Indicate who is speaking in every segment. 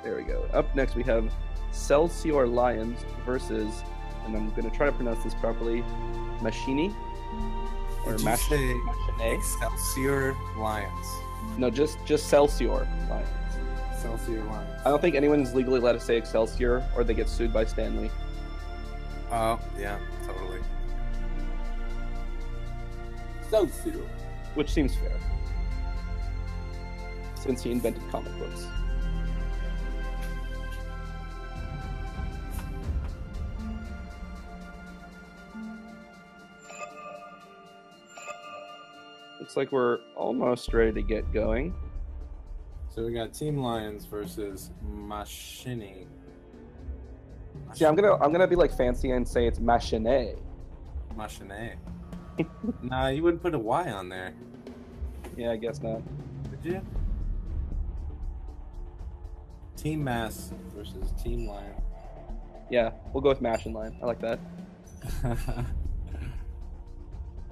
Speaker 1: There we go. Up next we have Celsior Lions versus, and I'm going to try to pronounce this properly, Maschenny or Maschenny.
Speaker 2: Celsior Lions.
Speaker 1: No, just Celsior Lions.
Speaker 2: Celsior Lions.
Speaker 1: I don't think anyone's legally allowed to say Excelsior, or they get sued by Stanley.
Speaker 2: Oh, yeah, totally.
Speaker 3: Celsior.
Speaker 1: Which seems fair, since he invented comic books. Looks like we're almost ready to get going.
Speaker 2: So we got Team Lions versus Maschenny.
Speaker 1: See, I'm gonna be like fancy and say it's Maschenny.
Speaker 2: Maschenny. Nah, you wouldn't put a Y on there.
Speaker 1: Yeah, I guess not.
Speaker 2: Would you? Team Mass versus Team Lion.
Speaker 1: Yeah, we'll go with Mash and Line. I like that.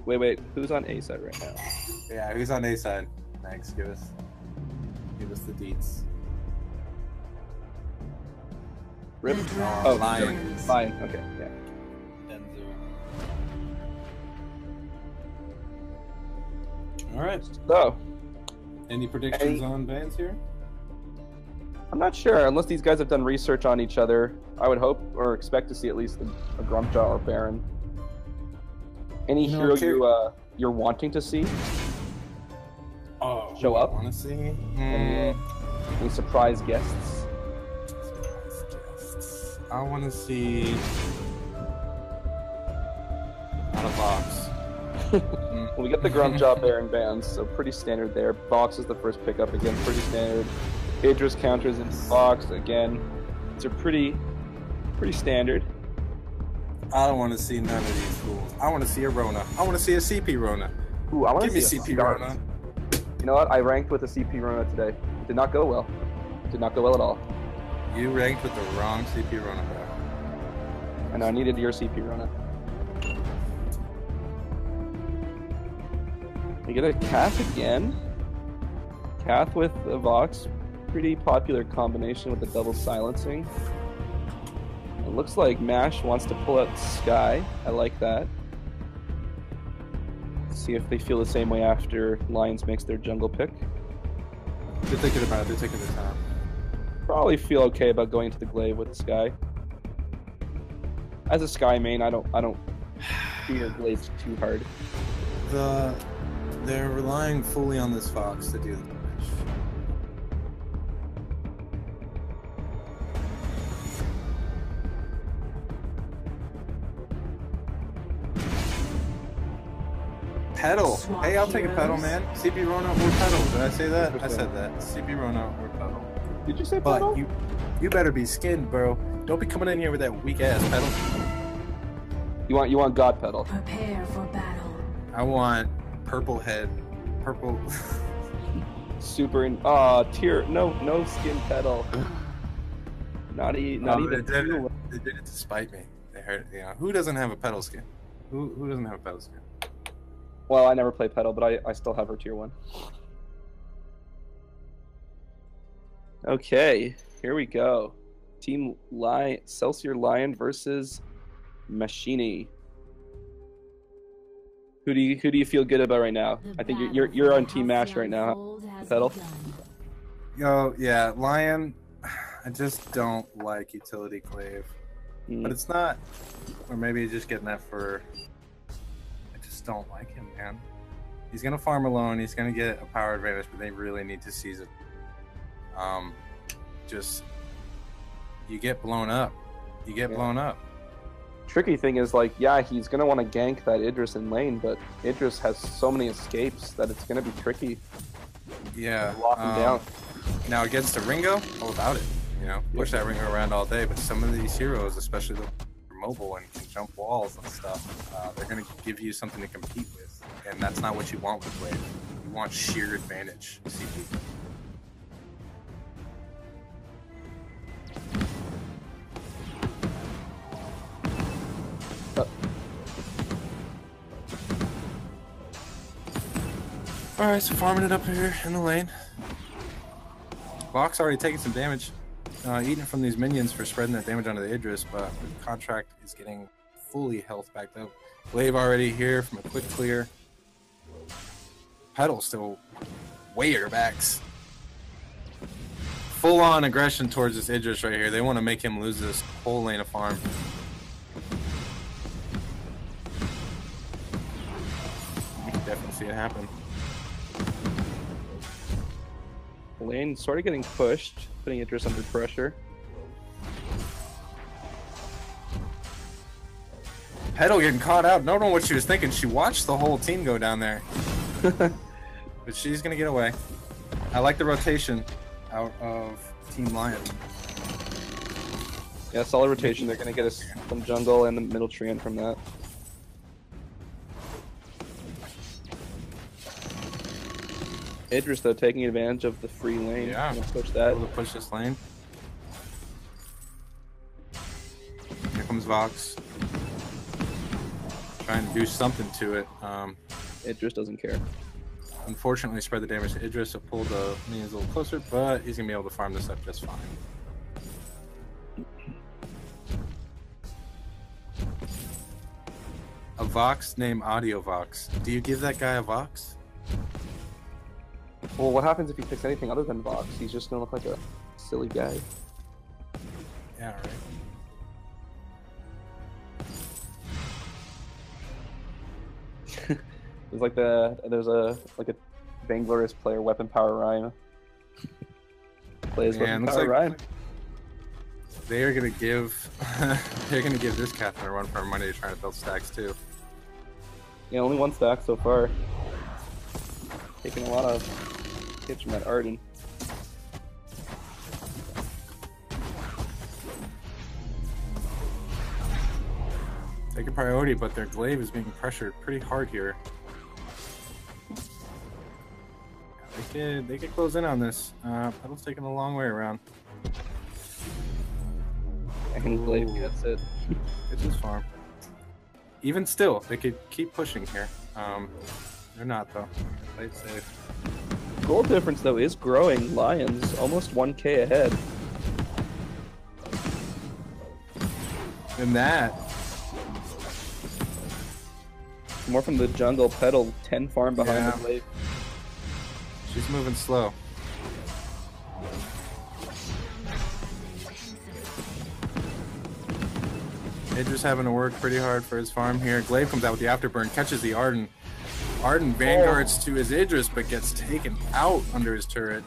Speaker 1: Wait, who's on A side right now?
Speaker 2: Yeah, who's on A side? Thanks, give us the deets.
Speaker 1: Rip?
Speaker 2: Oh, Lion.
Speaker 1: Lion, okay, yeah.
Speaker 2: Alright.
Speaker 1: So,
Speaker 2: Any predictions on bands here?
Speaker 1: I'm not sure, unless these guys have done research on each other. I would hope or expect to see at least a Grumpjaw or Baron. Any hero you're wanting to see show up?
Speaker 2: I want to see?
Speaker 1: Any surprise guests?
Speaker 2: I want to see out of box.
Speaker 1: Well, we got the Grumpjaw Baron bands, so pretty standard there. Box is the first pickup, again, pretty standard. Idris counters into Box, again. These are pretty standard.
Speaker 2: I don't want to see none of these fools. I want to see a Rona. I want to see a CP Rona.
Speaker 1: Ooh, I want to
Speaker 2: Give me
Speaker 1: see
Speaker 2: CP Rona.
Speaker 1: You know what? I ranked with a CP Rona today. It did not go well. It did not go well at all.
Speaker 2: You ranked with the wrong CP Rona, bro.
Speaker 1: I know, I needed your CP Rona. We get a Kath again. Kath with a Vox. Pretty popular combination with the double silencing. It looks like Mash wants to pull out Sky. I like that. See if they feel the same way after Lions makes their jungle pick.
Speaker 2: They're thinking about it. They're taking their time.
Speaker 1: Probably feel okay about going to the glaive with Sky. As a Sky main, I don't fear glaives too hard.
Speaker 2: They're relying fully on this Fox to do the damage. Pedal. Hey, I'll take a pedal, man. CP Rona or pedal. Did I say that? I said that. CP Rona or pedal.
Speaker 1: Did you say pedal?
Speaker 2: But you better be skinned, bro. Don't be coming in here with that weak ass pedal.
Speaker 1: You want God pedal?
Speaker 4: Prepare for battle.
Speaker 2: I want purple head, purple.
Speaker 1: Super in tier no skin pedal. Not even.
Speaker 2: They did it to spite me. They hurt. You know who doesn't have a pedal skin? Who doesn't have a pedal skin?
Speaker 1: Well, I never play pedal, but I still have her tier 1. Okay, here we go. Team Celsior Lion versus Maschenny. Who do you feel good about right now? I think you're on Team Mash right now. Pedal.
Speaker 2: Yo, yeah, Lion. I just don't like utility glaive, but it's not. Or maybe he's just getting that for. I just don't like him, man. He's gonna farm alone. He's gonna get a power advantage, but they really need to seize it. Just you get blown up. You get blown up.
Speaker 1: Tricky thing is, like, yeah, he's gonna want to gank that Idris in lane, but Idris has so many escapes that it's gonna be tricky.
Speaker 2: Yeah.
Speaker 1: To lock him down.
Speaker 2: Now against the Ringo, all about it. You know, push that Ringo around all day. But some of these heroes, especially the mobile and can jump walls and stuff, they're gonna give you something to compete with, and that's not what you want with Wave. You want sheer advantage, CP. Alright, so farming it up here in the lane. Box already taking some damage. eating from these minions for spreading that damage onto the Idris, but the contract is getting fully health backed up. Glaive already here from a quick clear. Petal still way your backs. Full on aggression towards this Idris right here. They want to make him lose this whole lane of farm. You can definitely see it happen.
Speaker 1: Lane sort of getting pushed, putting Idris under pressure.
Speaker 2: Petal getting caught out. Don't know what she was thinking. She watched the whole team go down there. But she's going to get away. I like the rotation out of Team Lion.
Speaker 1: Yeah, solid rotation. They're going to get us some jungle and the middle treant from that. Idris, though, taking advantage of the free lane.
Speaker 2: Yeah,
Speaker 1: push that.
Speaker 2: Able to push this lane. Here comes Vox. Trying to do something to it.
Speaker 1: Idris doesn't care.
Speaker 2: Unfortunately, spread the damage to Idris, so pull the minions a little closer, but he's going to be able to farm this up just fine. A Vox named Audio Vox. Do you give that guy a Vox?
Speaker 1: Well, what happens if he picks anything other than Vox? He's just going to look like a silly guy.
Speaker 2: Yeah, right.
Speaker 1: It's like there's a Vainglory player, Weapon Power Rhyme. Plays Weapon Power Rhyme.
Speaker 2: They are gonna give this Catherine a run for her money trying to build stacks too.
Speaker 1: Yeah, only one stack so far. Taking a lot of hits from that Arden.
Speaker 2: Taking priority, but their glaive is being pressured pretty hard here. They could close in on this. Petal's taking a long way around.
Speaker 1: I think glaive gets it.
Speaker 2: It's his farm. Even still, they could keep pushing here. They're not though. Play it safe.
Speaker 1: Goal difference though is growing. Lions almost 1K ahead.
Speaker 2: And that.
Speaker 1: More from the jungle. Petal 10 farm behind the glaive.
Speaker 2: She's moving slow. Idris having to work pretty hard for his farm here. Glaive comes out with the afterburn, catches the Arden. Arden vanguards to his Idris, but gets taken out under his turret.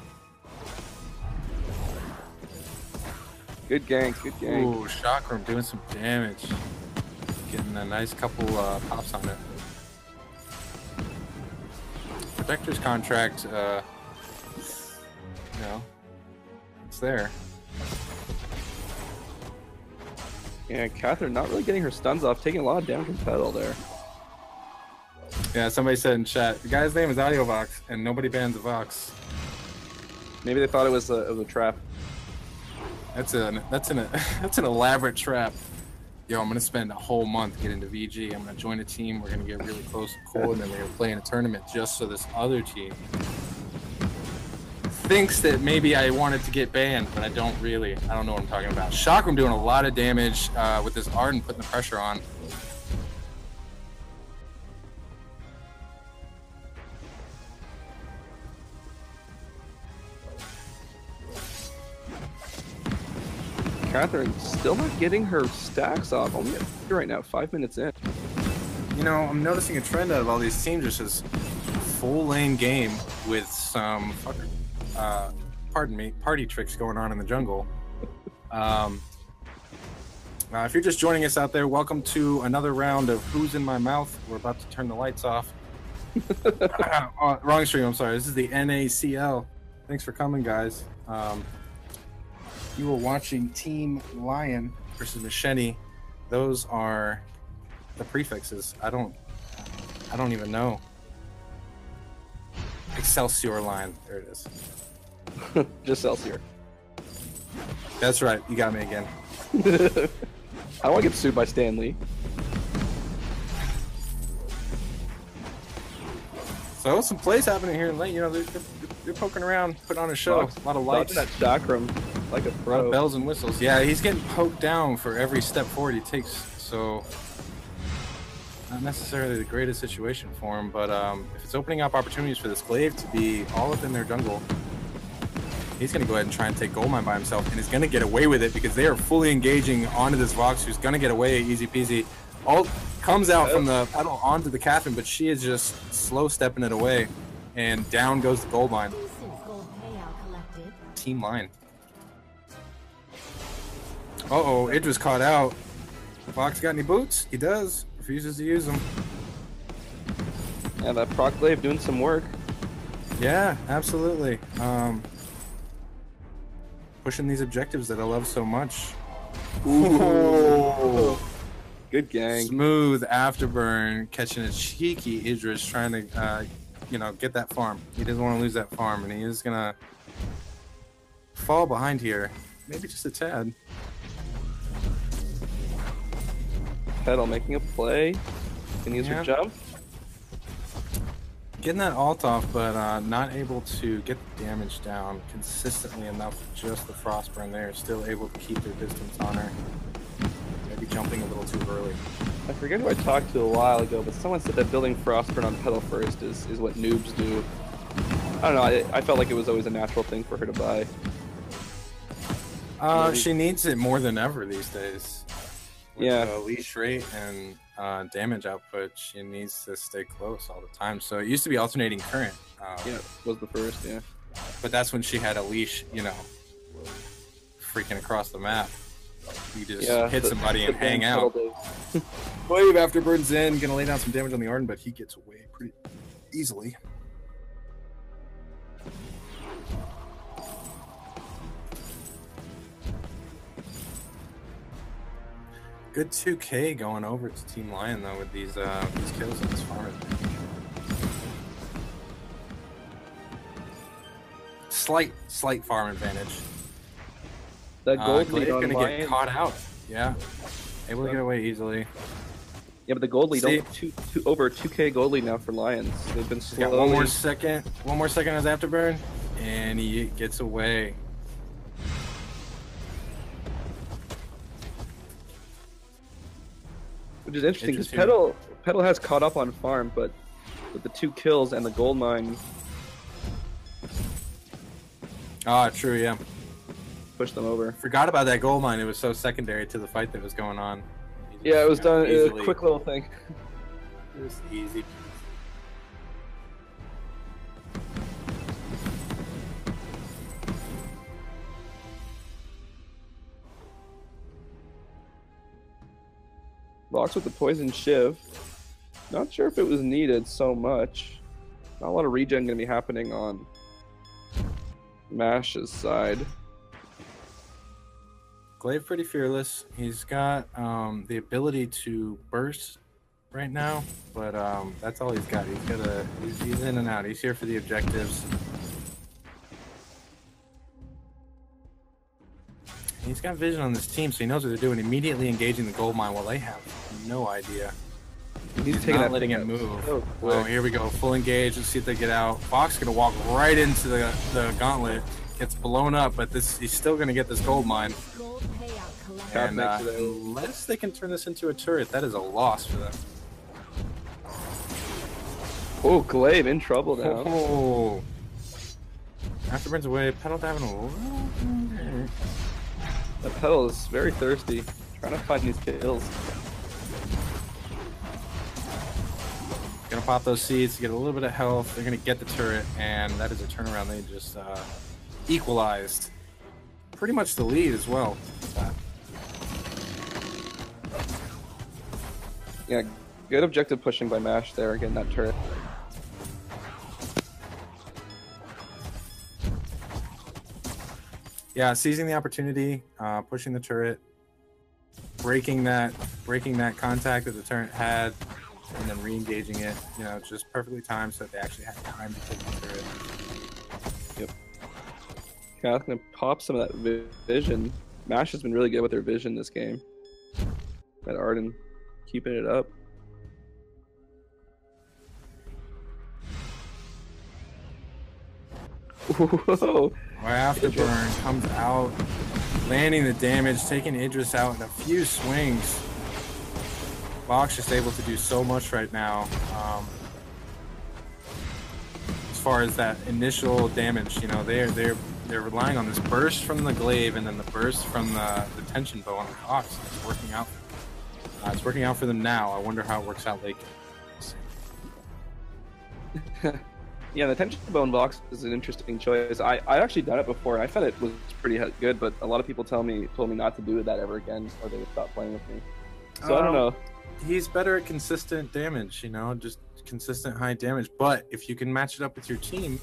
Speaker 1: Good gank, good gank.
Speaker 2: Ooh, Chakram doing some damage. Getting a nice couple pops on it. Protector's contract, you know, it's there.
Speaker 1: Yeah, Catherine not really getting her stuns off, taking a lot of damage from Petal there.
Speaker 2: Yeah, somebody said in chat, the guy's name is Audio Vox, and nobody bans a Vox.
Speaker 1: Maybe they thought it was a trap.
Speaker 2: That's an elaborate trap. Yo, I'm gonna spend a whole month getting to VG. I'm gonna join a team. We're gonna get really close and cool, and then we're gonna play in a tournament just so this other team thinks that maybe I wanted to get banned, but I don't really. I don't know what I'm talking about. Chakram doing a lot of damage with this Arden putting the pressure on.
Speaker 1: Catherine still not getting her stacks off. Only at 3 right now, 5 minutes in.
Speaker 2: You know, I'm noticing a trend out of all these teams, just as full lane game with some party tricks going on in the jungle. If you're just joining us out there, welcome to another round of Who's in My Mouth. We're about to turn the lights off. Wrong stream, I'm sorry. This is the NACL. Thanks for coming, guys. You were watching Team Lion versus Maschenny. Those are the prefixes. I don't even know. Celsior Lion. There it is.
Speaker 1: Just Celsior.
Speaker 2: That's right. You got me again.
Speaker 1: I don't want to get sued by Stan Lee.
Speaker 2: So some plays happening here in late. You know, they're poking around, putting on a show. A lot of lights.
Speaker 1: That Chakram Like a
Speaker 2: A lot
Speaker 1: pro.
Speaker 2: of bells and whistles. Yeah, he's getting poked down for every step forward he takes. So not necessarily the greatest situation for him, but if it's opening up opportunities for this Glaive to be all up in their jungle, he's going to go ahead and try and take Goldmine by himself, and is going to get away with it because they are fully engaging onto this Vox, who's going to get away easy peasy. Ult comes out from the pedal onto the Catherine, but she is just slow stepping it away, and down goes the Goldmine. Team Lion. Uh-oh, Idra's caught out. Vox got any boots? He does. Refuses to use them.
Speaker 1: Yeah, that proc Glaive doing some work.
Speaker 2: Yeah, absolutely. Pushing these objectives that I love so much.
Speaker 1: Ooh. Good gang.
Speaker 2: Smooth afterburn, catching a cheeky Idris, trying to, get that farm. He doesn't want to lose that farm, and he is gonna fall behind here. Maybe just a tad.
Speaker 1: Petal making a play. Can use her jump.
Speaker 2: Getting that ult off, but not able to get the damage down consistently enough with just the Frostburn there. Still able to keep their distance on her. Maybe jumping a little too early.
Speaker 1: I forget who I talked to a while ago, but someone said that building Frostburn on Petal first is what noobs do. I don't know, I felt like it was always a natural thing for her to buy.
Speaker 2: She needs it more than ever these days. With leash rate and damage output, she needs to stay close all the time. So it used to be alternating current.
Speaker 1: Was the first, yeah.
Speaker 2: But that's when she had a leash, freaking across the map. You just hit somebody and hang out. Wave afterburn's in, gonna lay down some damage on the Arden, but he gets away pretty easily. Good 2K going over to Team Lion though with these kills in this farm. Slight farm advantage.
Speaker 1: That gold lead
Speaker 2: Glaive
Speaker 1: on
Speaker 2: gonna
Speaker 1: Lion.
Speaker 2: get caught out. Yeah, able to get away easily.
Speaker 1: Yeah, but the gold lead over 2K gold lead now for Lions. They've been slowly...
Speaker 2: Got one more second as afterburn, and he gets away.
Speaker 1: Which is interesting because Petal has caught up on farm, but with the 2 kills and the gold mine.
Speaker 2: Ah, true, yeah.
Speaker 1: Push them over.
Speaker 2: Forgot about that gold mine. It was so secondary to the fight that was going on.
Speaker 1: Yeah, it was done. It was a quick little thing.
Speaker 2: It was easy.
Speaker 1: Vox with the poison shiv. Not sure if it was needed so much. Not a lot of regen going to be happening on Mash's side.
Speaker 2: Glaive pretty fearless. He's got the ability to burst right now, but that's all he's got. He's in and out. He's here for the objectives. He's got vision on this team, so he knows what they're doing. Immediately engaging the gold mine while they have no idea.
Speaker 1: He's taking
Speaker 2: not
Speaker 1: that
Speaker 2: letting
Speaker 1: thing
Speaker 2: it move.
Speaker 1: So
Speaker 2: Oh, here we go. Full engage. Let's see if they get out. Fox gonna walk right into the gauntlet. Gets blown up, but he's still gonna get this gold mine. And unless they can turn this into a turret, that is a loss for them.
Speaker 1: Oh, Glaive in trouble now.
Speaker 2: Oh. Afterburn's away. Petal diving a little.
Speaker 1: That Petal is very thirsty, trying to find these kills.
Speaker 2: Gonna pop those seeds to get a little bit of health. They're gonna get the turret, and that is a turnaround. They just equalized. Pretty much the lead as well.
Speaker 1: Yeah, good objective pushing by Mash there, getting that turret.
Speaker 2: Yeah, seizing the opportunity, pushing the turret, breaking that contact that the turret had, and then re-engaging it. Just perfectly timed so that they actually had time to take the turret.
Speaker 1: Yep. Kath gonna pop some of that vision. Mash has been really good with their vision this game. That Arden keeping it up. Whoa.
Speaker 2: Afterburn comes out, landing the damage, taking Idris out in a few swings. Vox just able to do so much right now. As far as that initial damage, you know, they're relying on this burst from the glaive and then the burst from the tension bow on the Vox. It's working out. It's working out for them now. I wonder how it works out late.
Speaker 1: Yeah, the tension bone box is an interesting choice. I actually done it before. And I thought it was pretty good, but a lot of people told me not to do that ever again, or they would stop playing with me. So I don't know.
Speaker 2: He's better at consistent damage, you know, just consistent high damage. But if you can match it up with your team,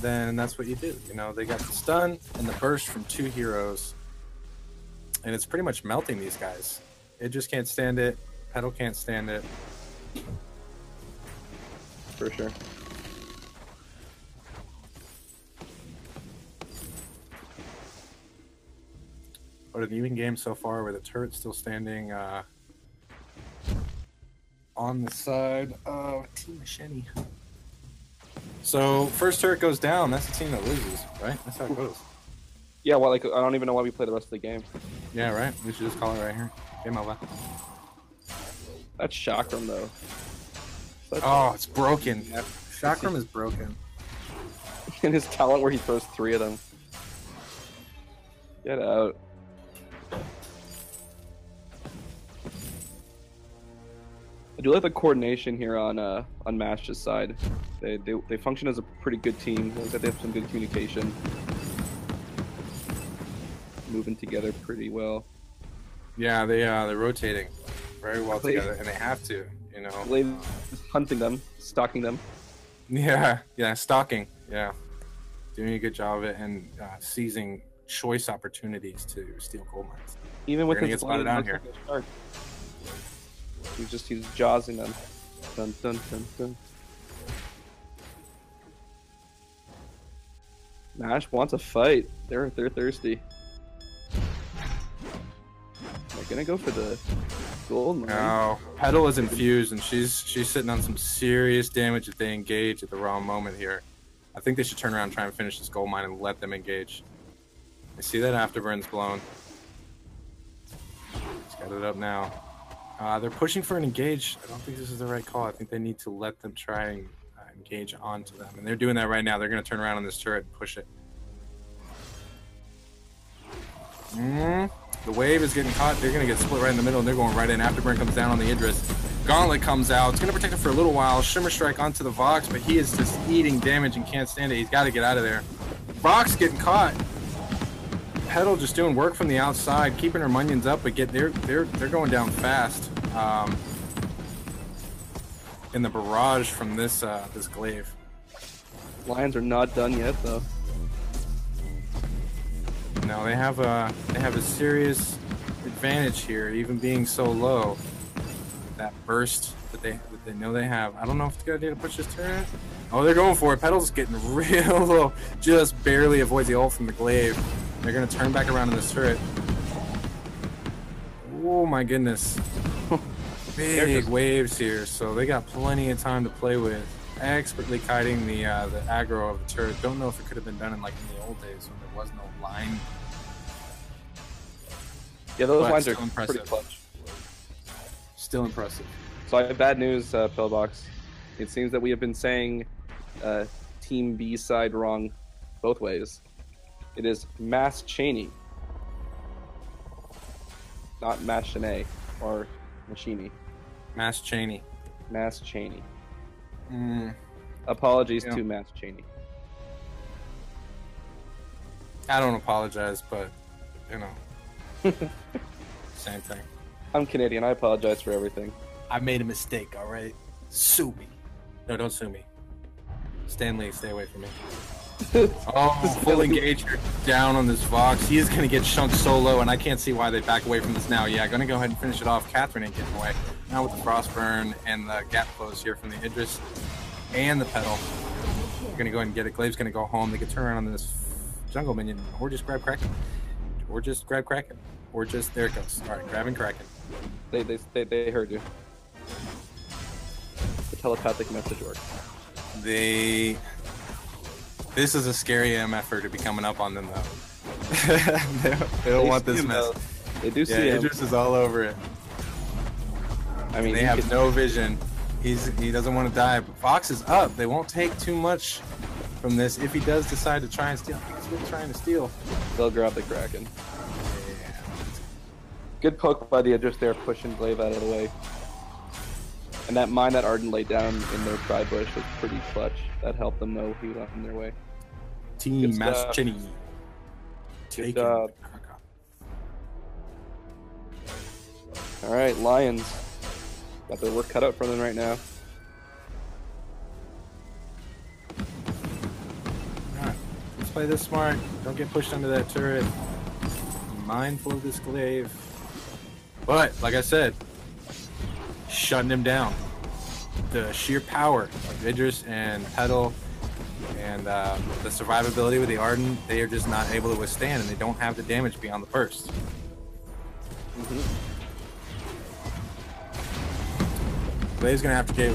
Speaker 2: then that's what you do. You know, they got the stun and the burst from 2 heroes, and it's pretty much melting these guys. It just can't stand it. Petal can't stand it.
Speaker 1: For sure.
Speaker 2: But an even game so far with the turret still standing on the side of Team Maschenny. So first turret goes down, that's the team that loses, right? That's how it goes.
Speaker 1: Yeah, well, like, I don't even know why we play the rest of the game.
Speaker 2: Yeah, right? We should just call it right here. Game over.
Speaker 1: That's Chakram, though.
Speaker 2: Oh, it's broken. Yeah. Chakram is broken.
Speaker 1: And his talent where he throws 3 of them. Get out. I do like the coordination here on Mash's side. They function as a pretty good team. Looks like they have some good communication. Moving together pretty well.
Speaker 2: Yeah, they're rotating very well together, and they have to, you know.
Speaker 1: Glaive is hunting them, stalking them.
Speaker 2: Yeah, stalking. Yeah, doing a good job of it and seizing choice opportunities to steal gold mines.
Speaker 1: Even with his
Speaker 2: spotted down here.
Speaker 1: He's jawsing them. Dun dun dun dun. Mash wants a fight. They're thirsty. They're gonna go for the gold mine.
Speaker 2: No, Petal is infused, and she's sitting on some serious damage if they engage at the wrong moment here. I think they should turn around and try and finish this gold mine and let them engage. I see that afterburn's blown. He's got it up now. They're pushing for an engage. I don't think this is the right call. I think they need to let them try and engage onto them. And they're doing that right now. They're going to turn around on this turret and push it. The wave is getting caught. They're going to get split right in the middle, and they're going right in. Afterburn comes down on the Idris. Gauntlet comes out. It's going to protect him for a little while. Shimmer Strike onto the Vox, but he is just eating damage and can't stand it. He's got to get out of there. Vox getting caught. Petal just doing work from the outside, keeping her minions up, but they're going down fast. In the barrage from this this glaive.
Speaker 1: Lions are not done yet, though.
Speaker 2: No, they have a serious advantage here, even being so low. That burst that they know they have. I don't know if it's a good idea to push this turret. Oh, they're going for it. Petal's getting real low. Just barely avoids the ult from the glaive. They're going to turn back around in this turret. Oh my goodness. Big waves here, so they got plenty of time to play with. Expertly kiting the aggro of the turret. Don't know if it could have been done in the old days when there was no line.
Speaker 1: Yeah, those lines are pretty clutch.
Speaker 2: Still impressive.
Speaker 1: So I have bad news, Pillbox. It seems that we have been saying Team B side wrong both ways. It is Maschenny, not Maschenny or Maschenny.
Speaker 2: Maschenny.
Speaker 1: Maschenny. Apologies to Maschenny.
Speaker 2: I don't apologize, but you know, same thing.
Speaker 1: I'm Canadian. I apologize for everything.
Speaker 2: I made a mistake. All right, sue me. No, don't sue me. Stanley, stay away from me. Oh, full engager down on this Vox. He is going to get chunked so low, and I can't see why they back away from this now. Yeah, going to go ahead and finish it off. Catherine ain't getting away. Now with the Frostburn and the gap close here from the Idris and the Petal. We're going to go ahead and get it. Glaive's going to go home. They can turn around on this jungle minion, or just grab Kraken. Or just grab Kraken. Or just, there it goes. All right, grabbing Kraken.
Speaker 1: They heard you. The telepathic message worked.
Speaker 2: This is a scary MFer to be coming up on them, though. they don't want this mess.
Speaker 1: They do see him.
Speaker 2: Idris is all over it.
Speaker 1: I mean,
Speaker 2: they have no vision. He doesn't want to die. But Fox is up. They won't take too much from this if he does decide to try and steal. I think he's really trying to steal.
Speaker 1: They'll grab the Kraken.
Speaker 2: Yeah.
Speaker 1: Good poke by the Idris there, pushing Glaive out of the way. And that mine that Arden laid down in their tri-bush was pretty clutch. That helped them know he was on their way.
Speaker 2: Team Maschenny.
Speaker 1: Good job. All right, Lions. Got their work cut out for them right now.
Speaker 2: Alright, let's play this smart. Don't get pushed under that turret. Be mindful of this Glaive. But, like I said, shutting him down. The sheer power of Idris and Petal and the survivability with the Arden, they are just not able to withstand, and they don't have the damage beyond the burst. Glaive's gonna have to get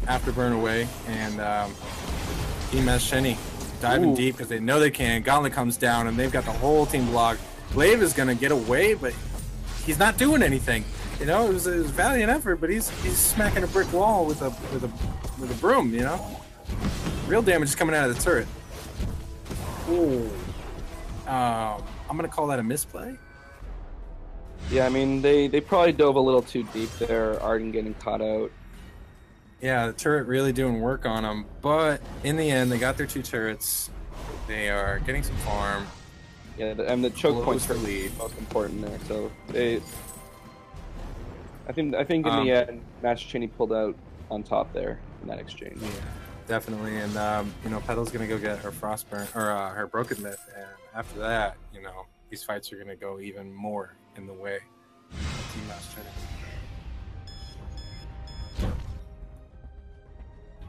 Speaker 2: afterburn away, and Team Maschenny diving deep because they know they can. Gauntlet comes down, and they've got the whole team blocked. Glaive is gonna get away, but he's not doing anything. You know, it was a valiant effort, but he's smacking a brick wall with a broom. You know, real damage is coming out of the turret. Ooh. I'm gonna call that a misplay.
Speaker 1: Yeah, I mean, they probably dove a little too deep there. Arden getting caught out.
Speaker 2: Yeah, the turret really doing work on them, but in the end, they got their 2 turrets. They are getting some farm.
Speaker 1: Yeah, and the choke points are
Speaker 2: lead.
Speaker 1: most important there. So I think in the end, Maschenny pulled out on top there in that exchange.
Speaker 2: Yeah, definitely. And you know, Petal's gonna go get her frostburn or her broken myth, and after that, you know, these fights are gonna go even more in the way. Team Maschenny.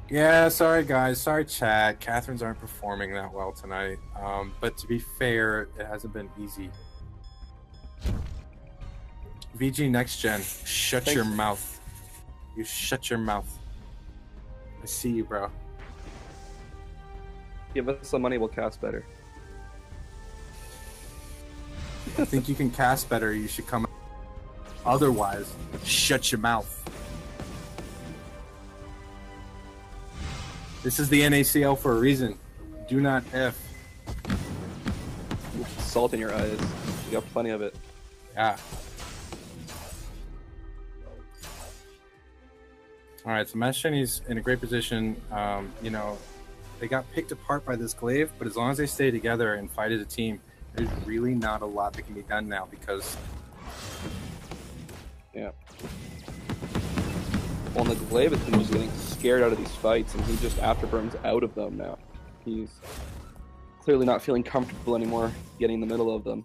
Speaker 2: Yeah, sorry guys, sorry chat. Catherines aren't performing that well tonight. But to be fair, it hasn't been easy. VG Next Gen, shut your mouth. You shut your mouth. I see you, bro.
Speaker 1: Give us some money, we'll cast better.
Speaker 2: I think you can cast better, you should come. Otherwise, shut your mouth. This is the NACL for a reason. Do not F.
Speaker 1: Salt in your eyes. You got plenty of it.
Speaker 2: Yeah. Alright, so Maschenny's in a great position. You know, they got picked apart by this Glaive, but as long as they stay together and fight as a team, there's really not a lot that can be done now because...
Speaker 1: Yeah. Well, the Glaive has been just getting scared out of these fights, and he just afterburns out of them now. He's clearly not feeling comfortable anymore getting in the middle of them.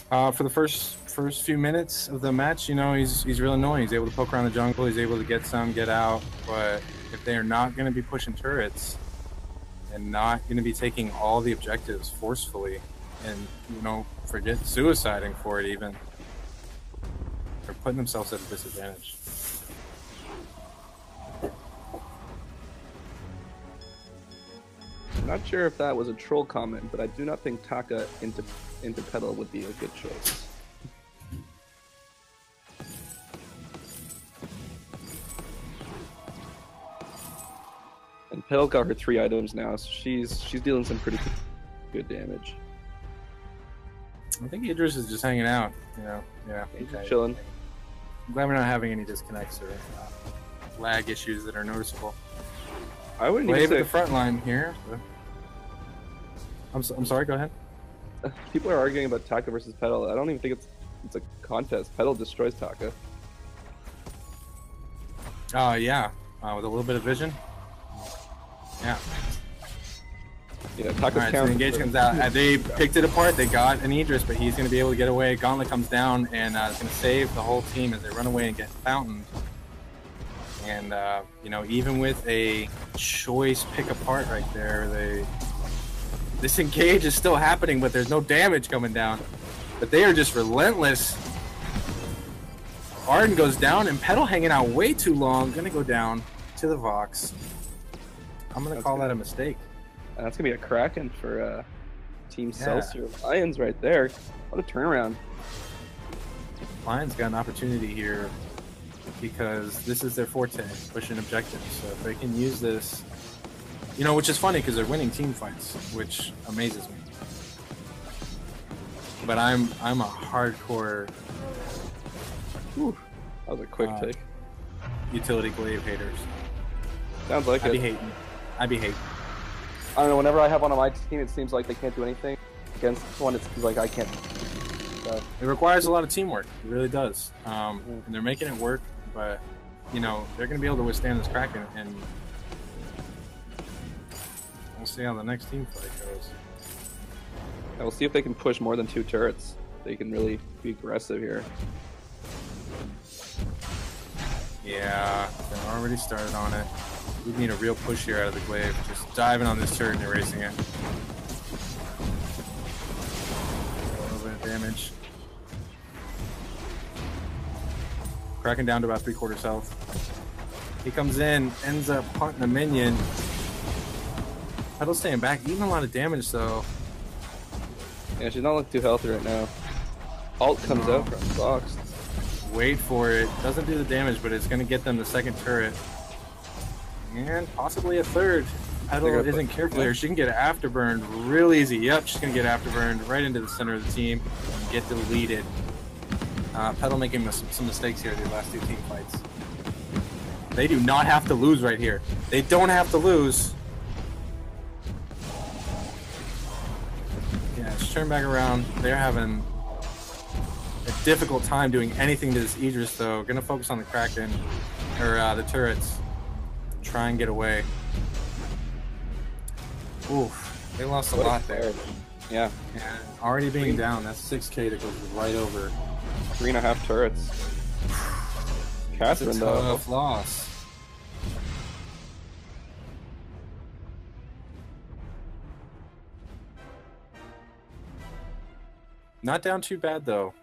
Speaker 2: For the first few minutes of the match, you know, he's really annoying. He's able to poke around the jungle, he's able to get some, get out, but if they're not going to be pushing turrets and not going to be taking all the objectives forcefully and, you know, forget suiciding for it even, they're putting themselves at a disadvantage.
Speaker 1: I'm not sure if that was a troll comment, but I do not think Taka into Petal would be a good choice. And Petal got her 3 items now, so she's dealing some pretty good damage.
Speaker 2: I think Idris is just hanging out, you know. Yeah,
Speaker 1: okay. Chilling.
Speaker 2: I'm glad we're not having any disconnects or lag issues that are noticeable.
Speaker 1: I wouldn't
Speaker 2: even
Speaker 1: say
Speaker 2: the front line here. But... I'm sorry. Go ahead.
Speaker 1: People are arguing about Taka versus Petal. I don't even think it's a contest. Petal destroys Taka.
Speaker 2: Yeah. With a little bit of vision. Yeah.
Speaker 1: Yeah. Taka's
Speaker 2: right, so the engage comes out. They picked it apart. They got an Idris, but he's going to be able to get away. Gauntlet comes down and it's going to save the whole team as they run away and get fountained. And you know, even with a choice pick apart right there, this engage is still happening, but there's no damage coming down. But they are just relentless. Arden goes down, and Petal hanging out way too long. Gonna go down to the Vox. I'm gonna call that a mistake.
Speaker 1: And that's gonna be a Kraken for Team Celsior Lions right there. What a turnaround!
Speaker 2: Lions got an opportunity here because this is their forte, pushing objectives. So if they can use this, you know, which is funny because they're winning team fights, which amazes me. But I'm a hardcore.
Speaker 1: Whew, that was a quick take.
Speaker 2: Utility glaive haters.
Speaker 1: Sounds like
Speaker 2: I'd be hating. I
Speaker 1: don't know. Whenever I have one on my team, it seems like they can't do anything. Against one, it seems like I can't. So.
Speaker 2: It requires a lot of teamwork. It really does. And they're making it work, but you know they're going to be able to withstand this Kraken, and we'll see how the next team fight goes.
Speaker 1: And we'll see if they can push more than 2 turrets. They can really be aggressive here.
Speaker 2: Yeah, they're already started on it. We need a real push here out of the glaive. Just diving on this turret and erasing it. A little bit of damage. Kraken down to about 3/4 health. He comes in, ends up punting a minion. Petal's staying back, eating a lot of damage though.
Speaker 1: Yeah, she's not looking too healthy right now. Ult comes out from Fox.
Speaker 2: Wait for it. Doesn't do the damage, but it's going to get them the second turret. And possibly a third. Petal isn't careful here. She can get afterburned real easy. Yep, she's going to get afterburned right into the center of the team and get deleted. Petal making some mistakes here these last 2 team fights. They do not have to lose right here. They don't have to lose. Yeah, just turn back around. They're having a difficult time doing anything to this Idris, though. Gonna focus on the Kraken, or the turrets. Try and get away. Oof, they lost a lot there.
Speaker 1: Yeah.
Speaker 2: And already being down, that's 6K that goes right over.
Speaker 1: 3.5 turrets. Catherine, though.
Speaker 2: Tough loss. Not down too bad, though.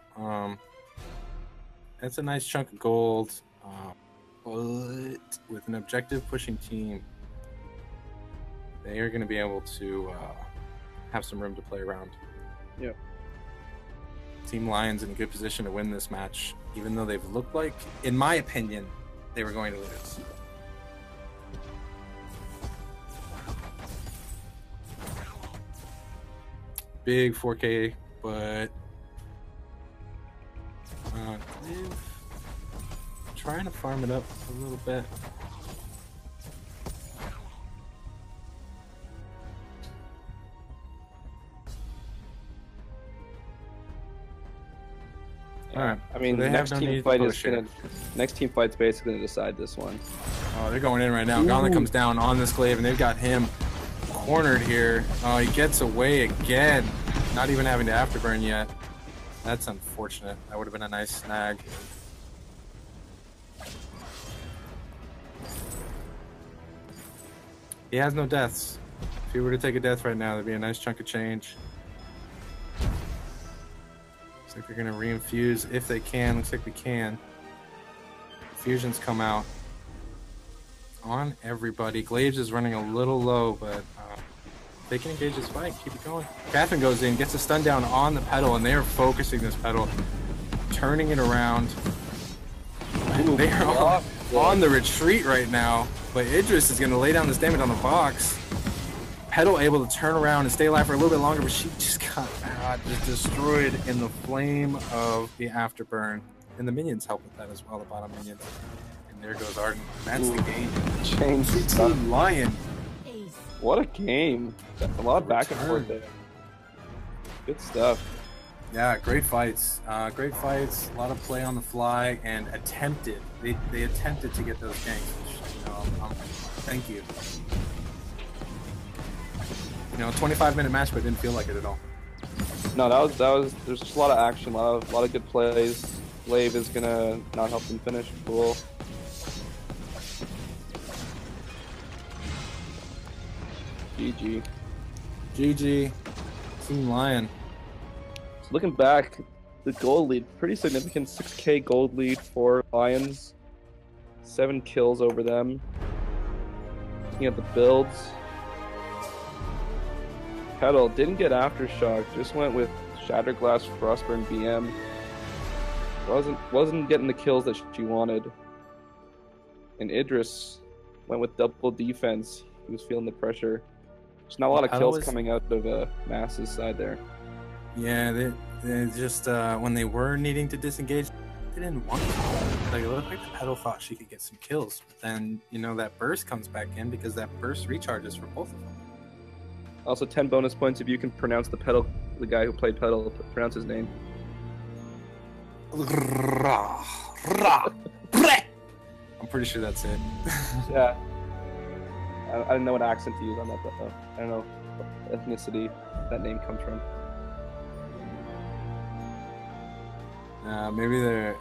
Speaker 2: That's a nice chunk of gold, but with an objective pushing team, they are going to be able to have some room to play around.
Speaker 1: Yep.
Speaker 2: Team Lions in a good position to win this match, even though they've looked like, in my opinion, they were going to lose. Big 4K, but trying to farm it up a little bit.
Speaker 1: Yeah.
Speaker 2: All right.
Speaker 1: I mean,
Speaker 2: so
Speaker 1: next team fight's basically gonna decide this one.
Speaker 2: Oh, they're going in right now. Gauntlet comes down on this glaive, and they've got him cornered here. Oh, he gets away again. Not even having to afterburn yet. That's unfortunate. That would have been a nice snag. He has no deaths. If he were to take a death right now, there'd be a nice chunk of change. Looks like they're going to reinfuse if they can. Looks like we can. Fusions come out on everybody. Glaives is running a little low, but they can engage this fight. Keep it going. Catherine goes in, gets a stun down on the Petal, and they are focusing this Petal, turning it around. They are on the retreat right now, but Idris is going to lay down this damage on the box. Petal able to turn around and stay alive for a little bit longer, but she just got just destroyed in the flame of the afterburn. And the minions help with that as well, the bottom minions. And there goes Arden. That's the game.
Speaker 1: Change
Speaker 2: Team Lion.
Speaker 1: What a game. A lot of back and forth there. Good stuff.
Speaker 2: Yeah, great fights. Great fights. A lot of play on the fly and attempted. They attempted to get those ganks, which, you know, thank you. You know, 25-minute match, but didn't feel like it at all.
Speaker 1: No, that was. There's just a lot of action, a lot of good plays. Glaive is gonna not help them finish. Cool. GG.
Speaker 2: GG. Team Lion.
Speaker 1: So looking back, the gold lead, pretty significant. 6K gold lead for Lions. 7 kills over them. Looking at the builds. Petal didn't get Aftershock, just went with Shatterglass, Frostburn, BM. Wasn't getting the kills that she wanted. And Idris went with double defense. He was feeling the pressure. There's not a lot of kills coming out of Mass's side there.
Speaker 2: Yeah, they just when they were needing to disengage, they didn't want to. Like, it looked like the Petal thought she could get some kills, but then that burst comes back in because that burst recharges for both of them.
Speaker 1: Also, 10 bonus points if you can pronounce the guy who played Petal, pronounce his name.
Speaker 2: I'm pretty sure that's it.
Speaker 1: Yeah. I didn't know what accent to use on that, though. I don't know what ethnicity that name comes from.
Speaker 2: Maybe they're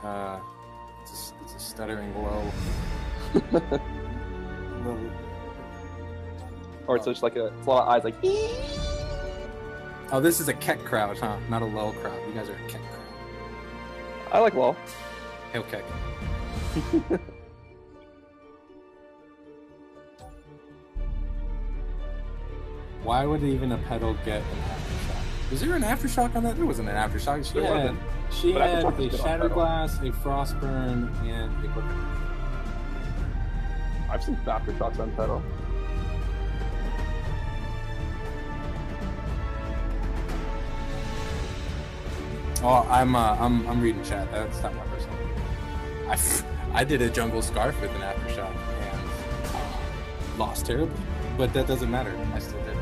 Speaker 2: it's a stuttering low.
Speaker 1: Or it's just like it's a lot of eyes like.
Speaker 2: Oh, this is a Keck crowd, huh? Not a low crowd. You guys are a Keck crowd.
Speaker 1: I like LOL.
Speaker 2: Hail Keck. Why would even a Petal get an Aftershock? Was there an Aftershock on that? There wasn't an Aftershock. She had a Shatterglass, a Frostburn, and a Quick.
Speaker 1: I've seen Aftershocks on Petal.
Speaker 2: Oh, I'm reading chat. That's not my personal. I did a jungle scarf with an Aftershock and lost terribly, but that doesn't matter. I still did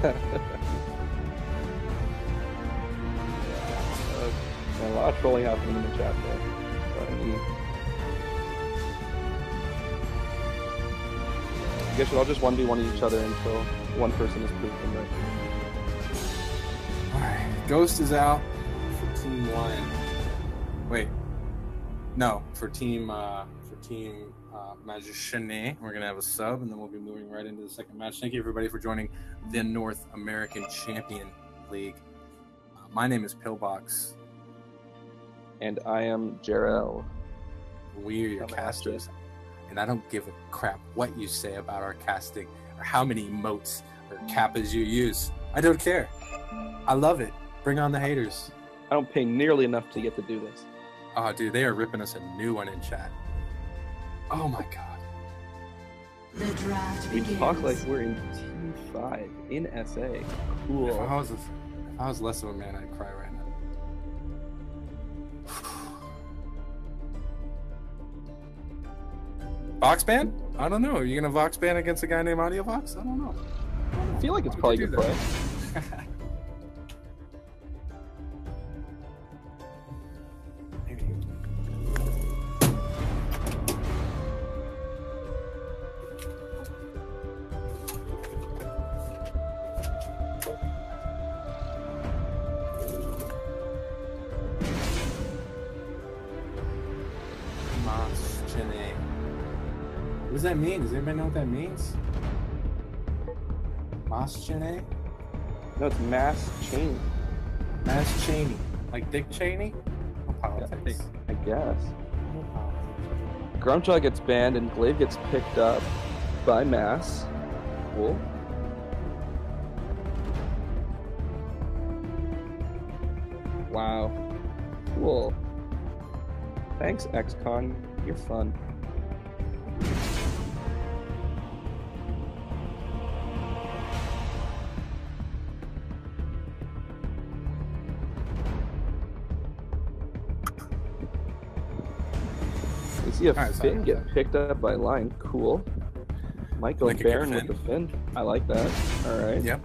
Speaker 2: it.
Speaker 1: A lot of trolling happening in the chat there. I guess we'll all just 1v1 each other until one person is proven right.
Speaker 2: Alright, Ghost is out for Team 1. Wait. No, for Team Maschenny. We're gonna have a sub, and then we'll be moving right into the second match. Thank you everybody for joining the North American Champion League. My name is Pillbox.
Speaker 1: And I am Jarrell.
Speaker 2: We're your casters. And I don't give a crap what you say about our casting or how many emotes or kappas you use. I don't care. I love it. Bring on the haters.
Speaker 1: I don't pay nearly enough to get to do this.
Speaker 2: Oh, dude, they are ripping us a new one in chat. Oh my god.
Speaker 3: The draft
Speaker 1: we
Speaker 3: begins.
Speaker 1: talk like we're in Team 5 in SA. Cool.
Speaker 2: If I was less of a man, I'd cry right now. Vox ban? I don't know. Are you gonna Vox ban against a guy named Audio Vox? I don't know.
Speaker 1: I feel like it's probably good play.
Speaker 2: What does that mean? Does anybody know what that means? Maschenny?
Speaker 1: No, it's Mass Cheney.
Speaker 2: Mass Cheney. Like Dick Cheney? No politics.
Speaker 1: I guess.
Speaker 2: No politics.
Speaker 1: Grumjaw gets banned and Glaive gets picked up by Mass. Cool. Wow. Cool. Thanks, XCon. You're fun. You see a Finn get picked up by Lion. Cool. Might go Baron with the Finn. I like that. Alright.
Speaker 2: Yep.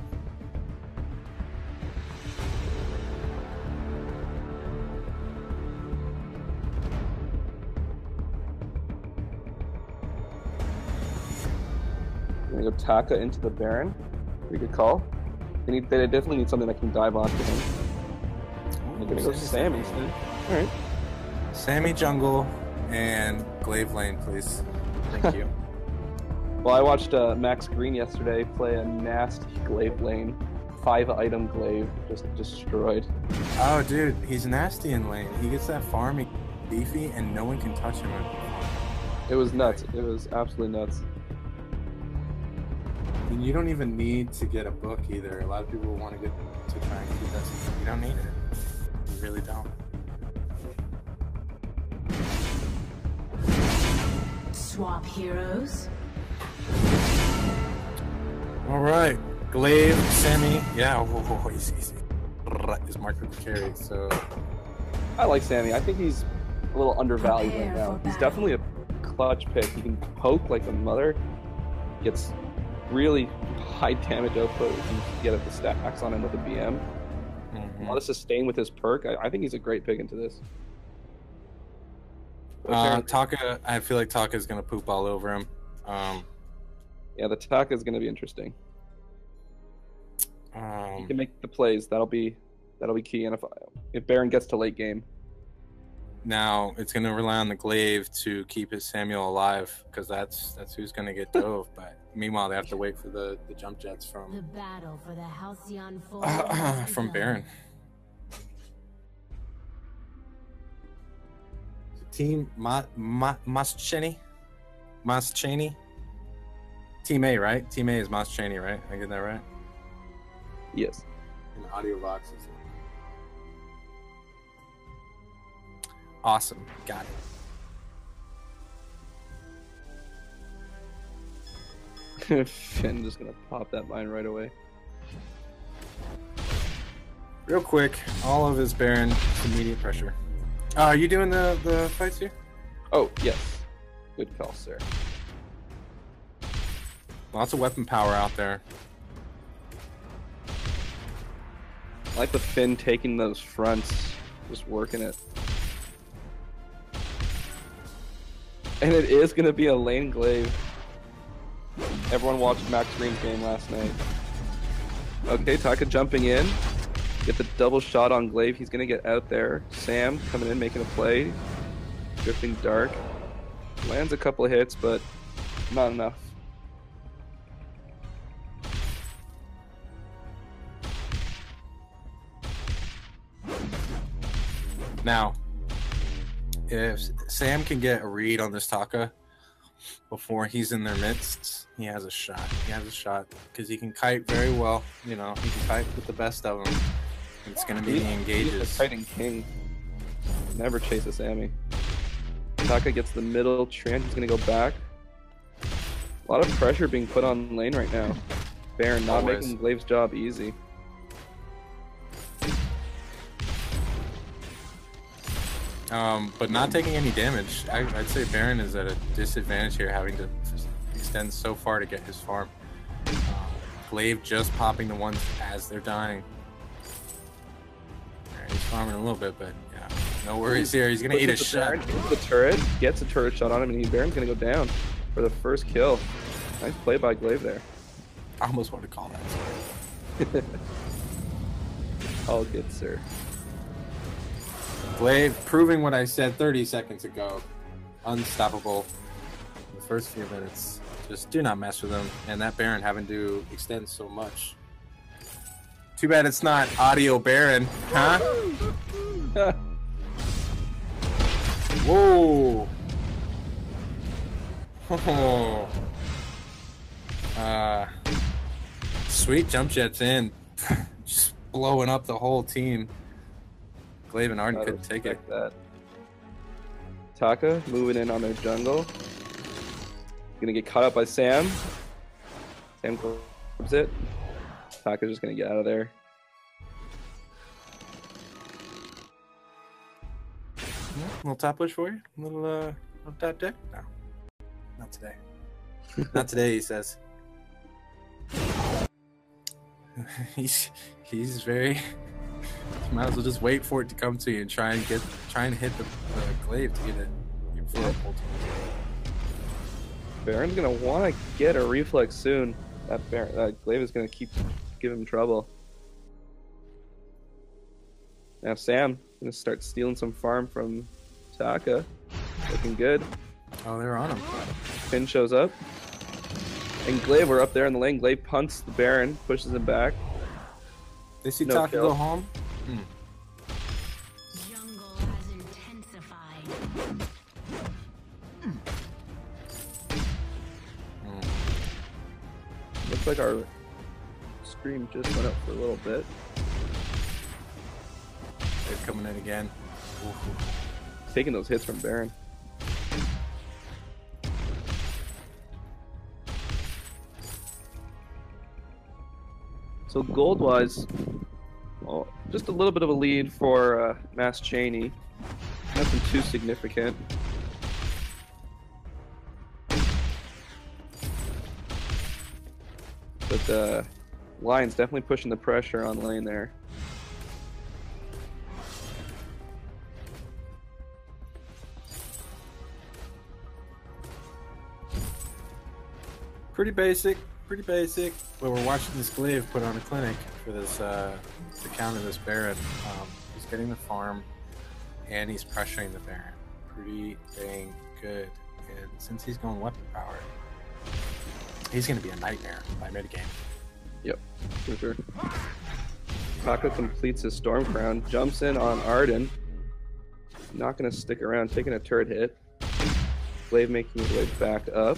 Speaker 1: Gonna go Taka into the Baron. Pretty good call. They definitely need something that can dive onto him. They're gonna go Sam instead. Alright.
Speaker 2: Sammy jungle and Glaive lane, please. Thank you.
Speaker 1: Well, I watched Max Green yesterday play a nasty Glaive lane. 5-item Glaive, just destroyed.
Speaker 2: Oh, dude, he's nasty in lane. He gets that farming beefy and no one can touch him.
Speaker 1: It was nuts. It was absolutely nuts.
Speaker 2: And you don't even need to get a book either. A lot of people want to get to try and keep that. You don't need it. You really don't.
Speaker 3: Swap heroes.
Speaker 2: All right, Glaive, Sammy. Yeah, easy. Is marked with the carry, so
Speaker 1: I like Sammy. I think he's a little undervalued right now. He's definitely a clutch pick. He can poke like a mother. Gets really high damage output if you get at the stacks on him with a BM. A lot of sustain with his perk. I think he's a great pick into this.
Speaker 2: Taka, I feel like Taka is going to poop all over him.
Speaker 1: Yeah, the Taka is going to be interesting. He can make the plays. That'll be key. And if Baron gets to late game,
Speaker 2: now it's going to rely on the Glaive to keep his Samuel alive, because that's who's going to get dove. But meanwhile, they have to wait for the jump jets
Speaker 3: The
Speaker 2: from
Speaker 3: battle for the Halcyon
Speaker 2: from Baron. Team Maschenny? Team A, right? Team A is Maschenny, right? I get that right?
Speaker 1: yes.
Speaker 2: In audio boxes. Awesome. Got
Speaker 1: Finn just gonna pop that mine right away.
Speaker 2: Real quick, all of his Baron immediate pressure. Are you doing the fights here?
Speaker 1: Oh, yes. Good call, sir.
Speaker 2: Lots of weapon power out there.
Speaker 1: I like the Finn taking those fronts, just working it. And it is going to be a lane Glaive. Everyone watched Max Green's game last night. Okay, Taka jumping in. Get the double shot on Glaive. He's going to get out there. Sam coming in, making a play. Drifting dark. Lands a couple of hits, but not enough.
Speaker 2: Now, if Sam can get a read on this Taka before he's in their midst, he has a shot. He has a shot because he can kite very well. You know, he can kite with the best of them. It's going to be the engages.
Speaker 1: He's a kiting king. Never chase a Sammy. Taka gets the middle trend. He's going to go back. A lot of pressure being put on lane right now. Baron not making Glaive's job easy.
Speaker 2: But not taking any damage. I'd say Baron is at a disadvantage here, having to extend so far to get his farm. Glaive just popping the ones as they're dying. Right, he's farming a little bit, but yeah, no worries here. He's gonna eat a shot.
Speaker 1: The turret gets a turret shot on him, and Baron's gonna go down for the first kill. Nice play by Glaive there.
Speaker 2: I almost want to call that.
Speaker 1: All good, sir.
Speaker 2: Glaive proving what I said 30 seconds ago. Unstoppable. The first few minutes. Just do not mess with him. And that Baron having to extend so much. Too bad it's not audio Baron, huh? Whoa. Sweet jump jets in. Just blowing up the whole team. Glaive and Arden couldn't take it.
Speaker 1: That. Taka moving in on their jungle. Gonna get caught up by Sam. Sam grabs it. Taka's just gonna get out of there.
Speaker 2: Yeah, little top push for you? Little top deck? No. Not today. Not today, he says. He's very... You might as well just wait for it to come to you and try and hit the Glaive to get it.
Speaker 1: Baron's gonna want to get a reflex soon. That Glaive is gonna keep giving him trouble. Now Sam gonna start stealing some farm from Taka. Looking good.
Speaker 2: Oh, they're on him.
Speaker 1: Finn shows up. And Glaive, we're up there in the lane. Glaive punts the Baron, pushes him back.
Speaker 2: They see
Speaker 1: No
Speaker 2: Taka
Speaker 1: kill.
Speaker 2: go home.
Speaker 3: Jungle has intensified.
Speaker 1: Looks like our stream just went up for a little bit.
Speaker 2: They're coming in again. Ooh.
Speaker 1: Taking those hits from Baron. So gold-wise, well, just a little bit of a lead for Maschenny. Nothing too significant. But the Lions definitely pushing the pressure on lane there.
Speaker 2: Pretty basic, pretty basic. But we're watching this Glaive put on a clinic for this to counter this Baron. He's getting the farm and he's pressuring the Baron. Pretty dang good. And since he's going weapon power, he's going to be a nightmare by mid game.
Speaker 1: Yep, for sure. Taka completes his Storm Crown, jumps in on Arden. Not going to stick around, taking a turret hit. Glaive making his way back up.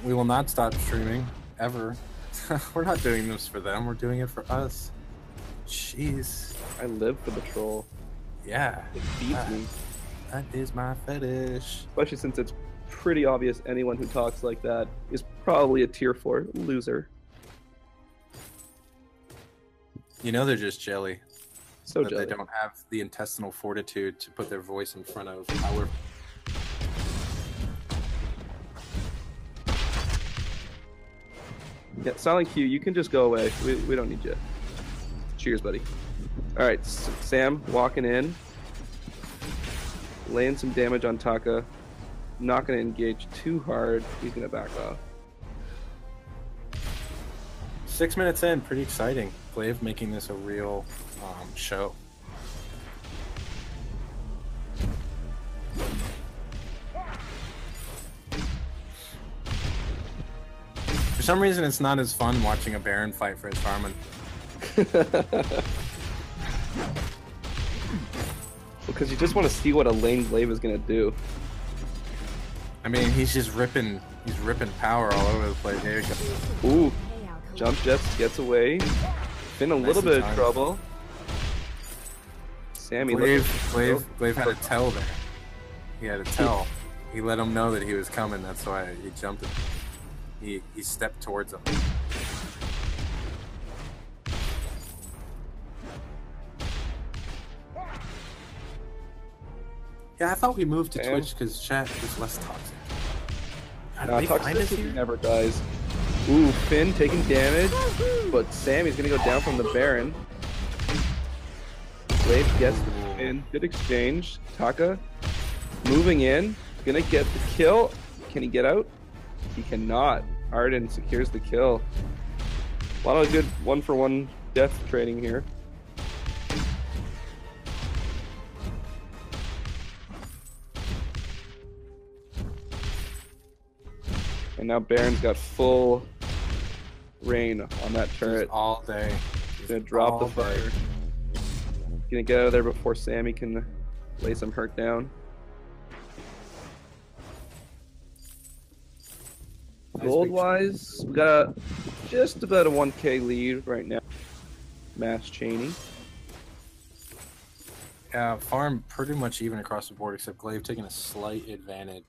Speaker 2: We will not stop streaming, ever. We're not doing this for them, we're doing it for us. Jeez.
Speaker 1: I live for the troll.
Speaker 2: Yeah.
Speaker 1: It feeds me.
Speaker 2: That is my fetish.
Speaker 1: Especially since it's pretty obvious anyone who talks like that is probably a tier 4 loser.
Speaker 2: You know they're just jelly.
Speaker 1: So
Speaker 2: that
Speaker 1: jelly.
Speaker 2: They don't have the intestinal fortitude to put their voice in front of our...
Speaker 1: Yeah, Silent Q, you can just go away. We don't need you. Cheers, buddy. Alright, Sam walking in. Laying some damage on Taka. Not going to engage too hard. He's going to back off.
Speaker 2: 6 minutes in, pretty exciting. Glaive making this a real show. For some reason, it's not as fun watching a Baron fight for his farming.
Speaker 1: Because you just want to see what a lane Glaive is going to do.
Speaker 2: I mean, he's just ripping power all over the place. There you go.
Speaker 1: Ooh, jump jets, gets away. In a little bit of trouble. Sammy,
Speaker 2: Glaive had a tell there. He had a tell. He let him know that he was coming. That's why he jumped. He stepped towards him. Yeah, I thought we moved to Twitch because chat is less toxic.
Speaker 1: Toxicity never dies. Ooh, Finn taking damage, but Sammy's gonna go down from the Baron. Glaive gets the Finn. Good exchange. Taka moving in, gonna get the kill. Can he get out? He cannot. Arden secures the kill. A lot of good 1-for-1 death trading here. And now Baron's got full reign on that turret.
Speaker 2: Just all day.
Speaker 1: He's gonna drop the fire. Gonna get out of there before Sammy can lay some hurt down. Gold wise, we got just about a 1k lead right now. Maschenny.
Speaker 2: Farm pretty much even across the board, except Glaive taking a slight advantage.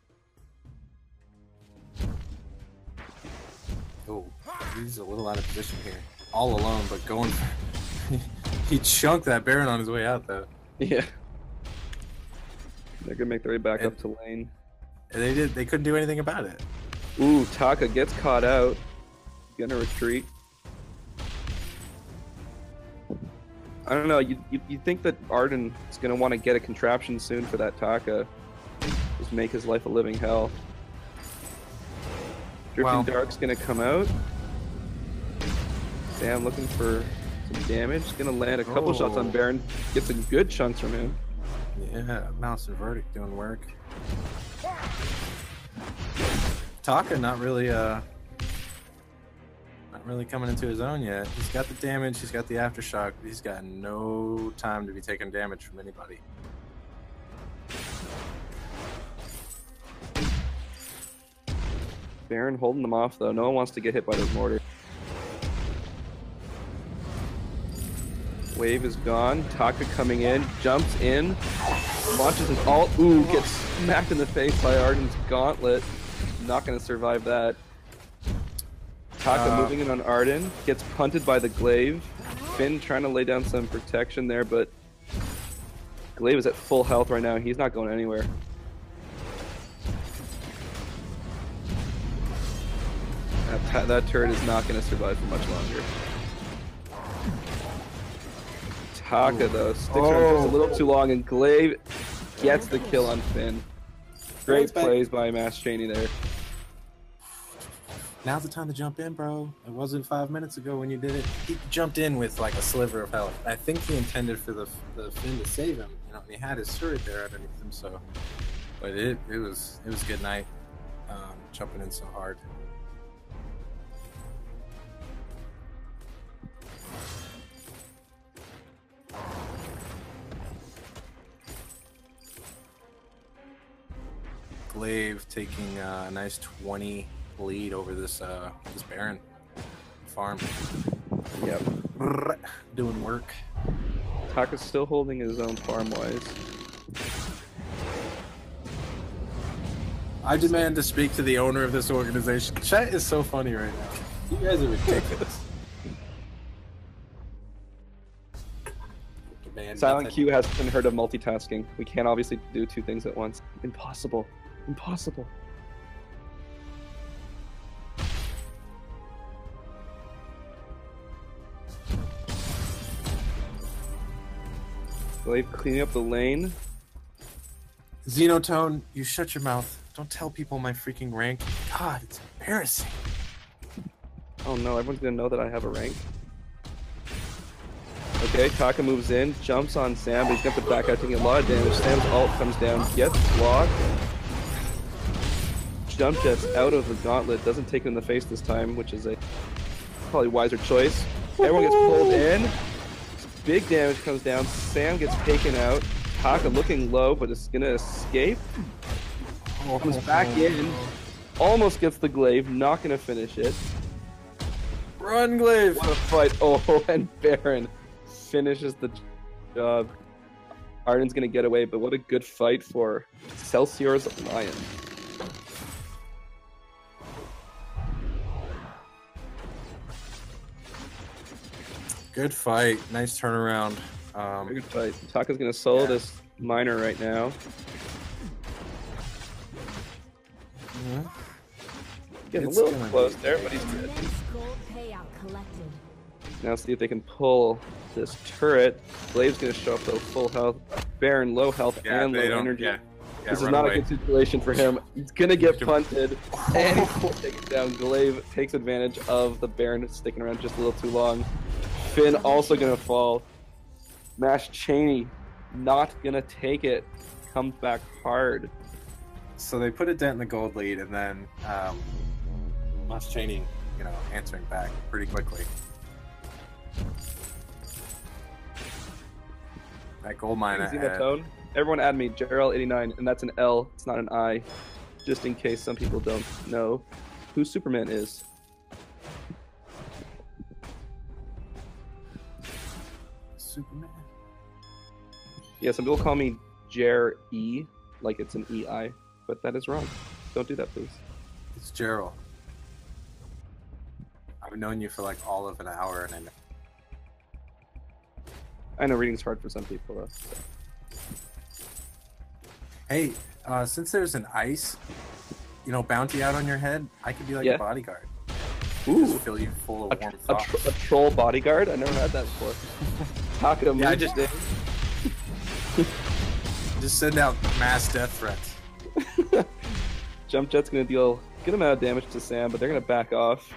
Speaker 2: Oh, he's a little out of position here. All alone, but going for... he chunked that Baron on his way out, though.
Speaker 1: Yeah. They're gonna make their way back up to lane.
Speaker 2: And they couldn't do anything about it.
Speaker 1: Ooh, Taka gets caught out. Gonna retreat. I don't know, you think that Arden is gonna want to get a contraption soon for that Taka. Just make his life a living hell. Drifting Dark's gonna come out. Sam looking for some damage. Gonna land a couple shots on Baron. Get some good chunks from him.
Speaker 2: Yeah, Mouse and Verdict doing work. Taka not really coming into his own yet. He's got the damage, he's got the aftershock, but he's got no time to be taking damage from anybody.
Speaker 1: Baron holding them off though. No one wants to get hit by those mortars. Wave is gone. Taka coming in, jumps in, launches his ult. Ooh, gets smacked in the face by Arden's gauntlet. Not going to survive that. Taka moving in on Arden, gets punted by the glaive. Finn trying to lay down some protection there, but glaive is at full health right now. He's not going anywhere. That turret is not going to survive for much longer. Taka though sticks around just a little too long, and glaive gets the kill on Finn. Great plays by Maschenny there.
Speaker 2: Now's the time to jump in, bro. It wasn't 5 minutes ago when you did it. He jumped in with like a sliver of health. I think he intended for the Finn to save him, you know, and he had his turret there underneath him. So, but it was good night, jumping in so hard. Glaive taking a nice 20 lead over this this Baron farm.
Speaker 1: Yep.
Speaker 2: Doing work.
Speaker 1: Taka's still holding his own farm-wise.
Speaker 2: I demand to speak to the owner of this organization. Chat is so funny right now. You guys are ridiculous.
Speaker 1: Silent Q has been heard of multitasking. We can't obviously do two things at once. Impossible. Impossible. Glaive cleaning up the lane.
Speaker 2: Xenotone, you shut your mouth. Don't tell people my freaking rank. God, it's embarrassing.
Speaker 1: Oh no, everyone's gonna know that I have a rank. Okay, Taka moves in, jumps on Sam, but he's got the back out taking a lot of damage. Sam's ult comes down, gets blocked. Jump jets out of the gauntlet, doesn't take him in the face this time, which is a probably wiser choice. Everyone gets pulled in. Big damage comes down. Sam gets taken out. Taka looking low, but is gonna escape. Comes back in. Almost gets the glaive, not gonna finish it.
Speaker 2: Run, glaive!
Speaker 1: What a fight. Oh, and Baron finishes the job. Arden's gonna get away, but what a good fight for Celsior's Lions.
Speaker 2: Good fight. Nice turnaround.
Speaker 1: Very good fight. Taka's gonna solo this miner right now. Getting a little close there, but he's good. Now see if they can pull this turret. Glaive's gonna show up though, full health. Baron low health and low energy. This is not a good situation for him. He's gonna get punted, and he's taken down. Glaive takes advantage of the Baron sticking around just a little too long. Finn also gonna fall. Maschenny not gonna take it. Comes back hard.
Speaker 2: So they put a dent in the gold lead, and then Maschenny, you know, answering back pretty quickly. That gold mine ahead.
Speaker 1: Everyone add me, Jarrell89, and that's an L, it's not an I. Just in case some people don't know who Superman is.
Speaker 2: Superman?
Speaker 1: Yeah, some people call me Jer E, like it's an EI, but that is wrong. Don't do that, please.
Speaker 2: It's Gerald. I've known you for like all of an hour, and
Speaker 1: I know reading's hard for some people, though. So.
Speaker 2: Hey, since there's an ice, you know, bounty out on your head, I could be like a bodyguard.
Speaker 1: Ooh,
Speaker 2: just fill you full of warm thoughts.
Speaker 1: A troll bodyguard? I never had that before. Taka moves
Speaker 2: I just just send out mass death threats.
Speaker 1: Jump Jet's gonna deal a good amount of damage to Sam, but they're gonna back off.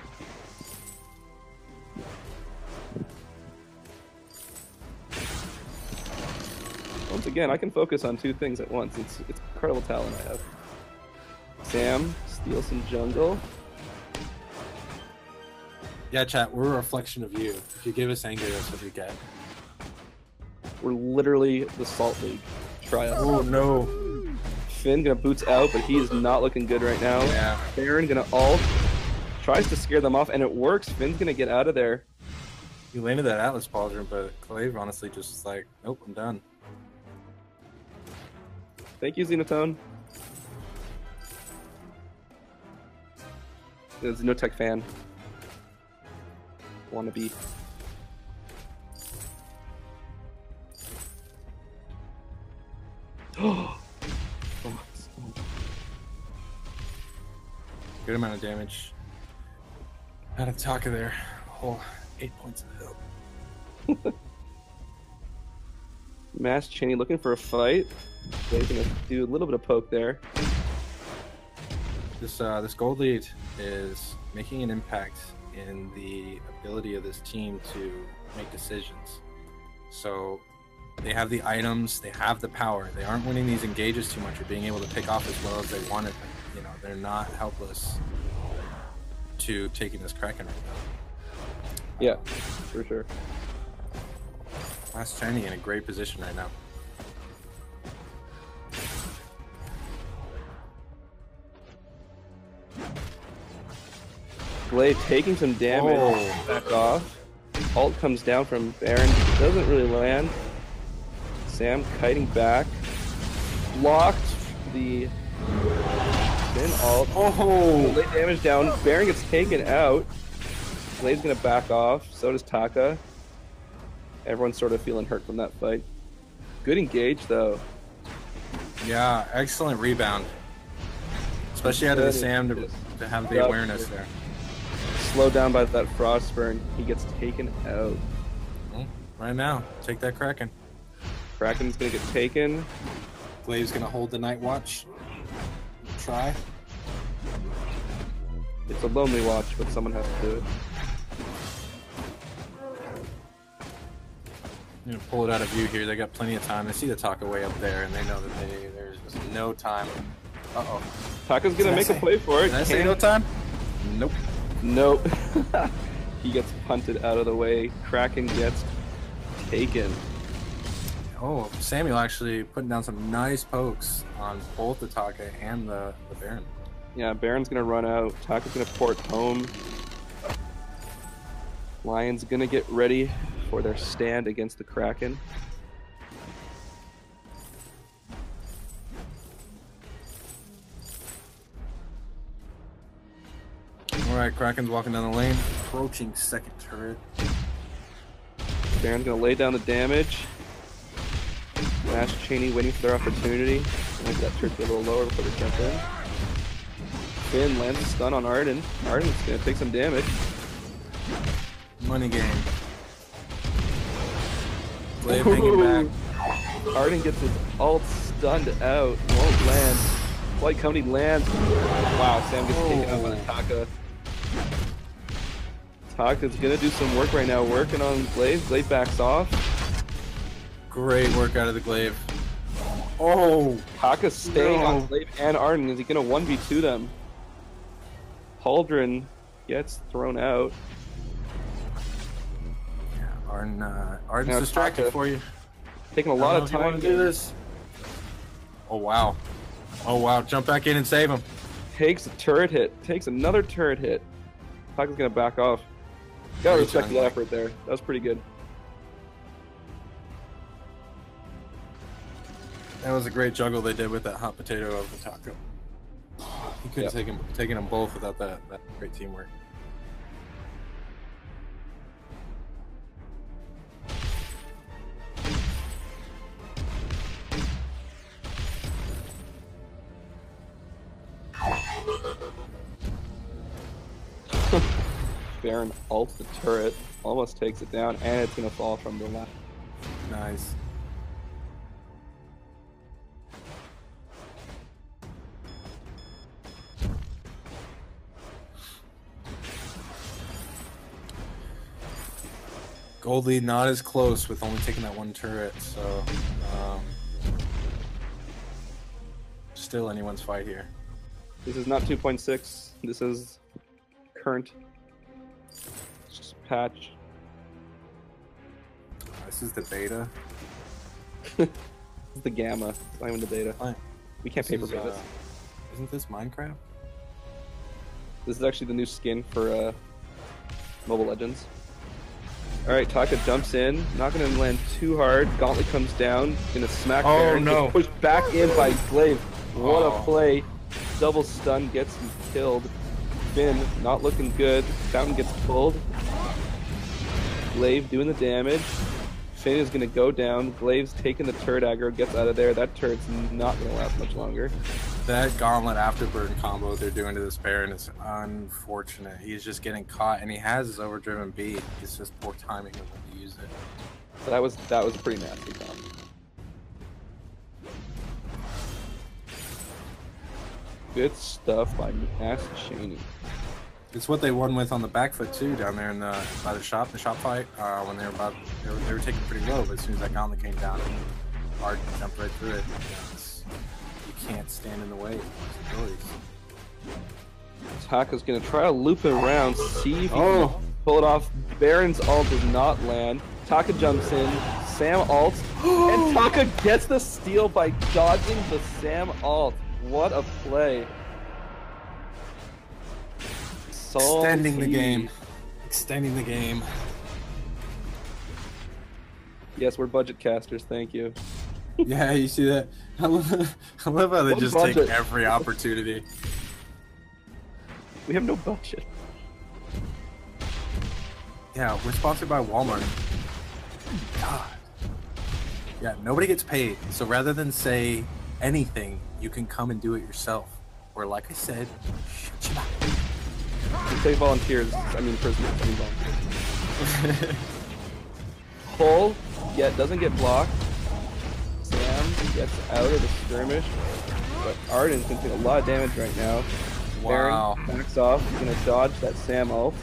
Speaker 1: Once again, I can focus on two things at once. It's incredible talent I have. Sam steals some jungle.
Speaker 2: Yeah, chat, we're a reflection of you. If you give us anger, that's what you get.
Speaker 1: We're literally the Salt League. Try us.
Speaker 2: Oh no.
Speaker 1: Finn gonna boots out, but he is not looking good right now.
Speaker 2: Yeah.
Speaker 1: Baron gonna ult. Tries to scare them off, and it works. Finn's gonna get out of there.
Speaker 2: He landed that Atlas Pauldron, but Clave honestly just like, nope, I'm done.
Speaker 1: Thank you, Xenotone. The Xenotech fan. Wanna be.
Speaker 2: Good amount of damage. Out of Taka there. Oh, 8 points of health.
Speaker 1: Maschenny looking for a fight. They're gonna do a little bit of poke there.
Speaker 2: This gold lead is making an impact in the ability of this team to make decisions. So they have the items, they have the power. They aren't winning these engages too much or being able to pick off as well as they wanted. You know, they're not helpless to taking this Kraken right now.
Speaker 1: Yeah, for sure.
Speaker 2: Maschenny in a great position right now.
Speaker 1: Glaive taking some damage.
Speaker 2: Oh.
Speaker 1: Back off. Ult comes down from Baron. Doesn't really land. Sam kiting back. Blocked the Finn ult.
Speaker 2: Oh!
Speaker 1: Late damage down. Baron gets taken out. Glaive's gonna back off. So does Taka. Everyone's sort of feeling hurt from that fight. Good engage though.
Speaker 2: Yeah, excellent rebound. Especially out of the Sam to have the awareness there.
Speaker 1: Slowed down by that Frostburn. He gets taken out.
Speaker 2: Right now, take that Kraken.
Speaker 1: Kraken's gonna get taken.
Speaker 2: Glaive's gonna hold the Night Watch. Try.
Speaker 1: It's a lonely watch, but someone has to do it.
Speaker 2: I'm gonna pull it out of view here. They got plenty of time. They see the Taka way up there, and they know that there's just no time. Uh-oh.
Speaker 1: Taka's gonna make a play for it.
Speaker 2: Did I say no time? Nope.
Speaker 1: Nope. He gets punted out of the way. Kraken gets taken.
Speaker 2: Oh, Samuel actually putting down some nice pokes on both the Taka and the Baron.
Speaker 1: Yeah, Baron's gonna run out. Taka's gonna port home. Lions gonna get ready for their stand against the Kraken.
Speaker 2: Alright, Kraken's walking down the lane, approaching second turret.
Speaker 1: Baron's gonna lay down the damage. Maschenny waiting for their opportunity. Make that turret a little lower before they jump in. Finn lands a stun on Arden. Arden's gonna take some damage.
Speaker 2: Money game. Glaive hanging back.
Speaker 1: Arden gets his ult stunned out. Won't land. Flight Company lands. Wow, Sam gets taken out by the Taka. Taka's gonna do some work right now, working on Glaive. Glaive backs off.
Speaker 2: Great work out of the Glaive. Oh!
Speaker 1: Taka's staying on Glaive and Arden. Is he gonna 1v2 them? Pauldron gets thrown out.
Speaker 2: Yeah, Arden's
Speaker 1: Now
Speaker 2: distracted
Speaker 1: Taka
Speaker 2: for you.
Speaker 1: Taking a lot of time
Speaker 2: to do this. Oh wow. Oh wow, jump back in and save him.
Speaker 1: Takes a turret hit. Takes another turret hit. Taka's gonna back off. Gotta respect the effort there. That was pretty good.
Speaker 2: That was a great juggle they did with that hot potato of the Taka. He could have taken them both without that great teamwork.
Speaker 1: Baron ults the turret, almost takes it down, and it's gonna fall from the left.
Speaker 2: Nice. Gold lead not as close with only taking that one turret, so still anyone's fight here.
Speaker 1: This is not 2.6. This is current patch.
Speaker 2: This is the beta.
Speaker 1: This is the gamma. It's not even the beta. We can't pay-per-view this.
Speaker 2: Isn't this Minecraft?
Speaker 1: This is actually the new skin for Mobile Legends. Alright, Taka jumps in. Not going to land too hard. Gauntlet comes down. Going to smack Baron.
Speaker 2: No.
Speaker 1: Pushed back in by Glaive. What a play. Double stun gets him killed. Finn not looking good. Fountain gets pulled. Glaive doing the damage. Finn is going to go down. Glaive's taking the turret aggro. Gets out of there. That turret's not going to last much longer.
Speaker 2: That Gauntlet Afterburn combo they're doing to this Baron is unfortunate. He's just getting caught, and he has his overdriven B. It's just poor timing of when to use it.
Speaker 1: So that was a pretty nasty combo. Good stuff by Maschenny.
Speaker 2: It's what they won with on the back foot too, down there in by the shop fight. When they were taking pretty low, but as soon as that Gauntlet came down, Art jumped right through it. You can't stand in the way of his abilities.
Speaker 1: Taka's gonna try to loop it around, see if he can pull it off. Baron's ult does not land. Taka jumps in, Sam ults, and Taka gets the steal by dodging the Sam ult. What a play.
Speaker 2: Extending the game. Extending the game.
Speaker 1: Yes, we're budget casters, thank you.
Speaker 2: Yeah, you see that? I love how they just take every opportunity.
Speaker 1: We have no budget.
Speaker 2: Yeah, we're sponsored by Walmart. God. Yeah, nobody gets paid. So rather than say anything, you can come and do it yourself. Or like I said, shut your mouth.
Speaker 1: You say volunteers, I mean prisoners, I mean volunteers. Pull, doesn't get blocked. Sam gets out of the skirmish, but Arden's going to take a lot of damage right now.
Speaker 2: Wow.
Speaker 1: Baron backs off, he's going to dodge that Sam ult.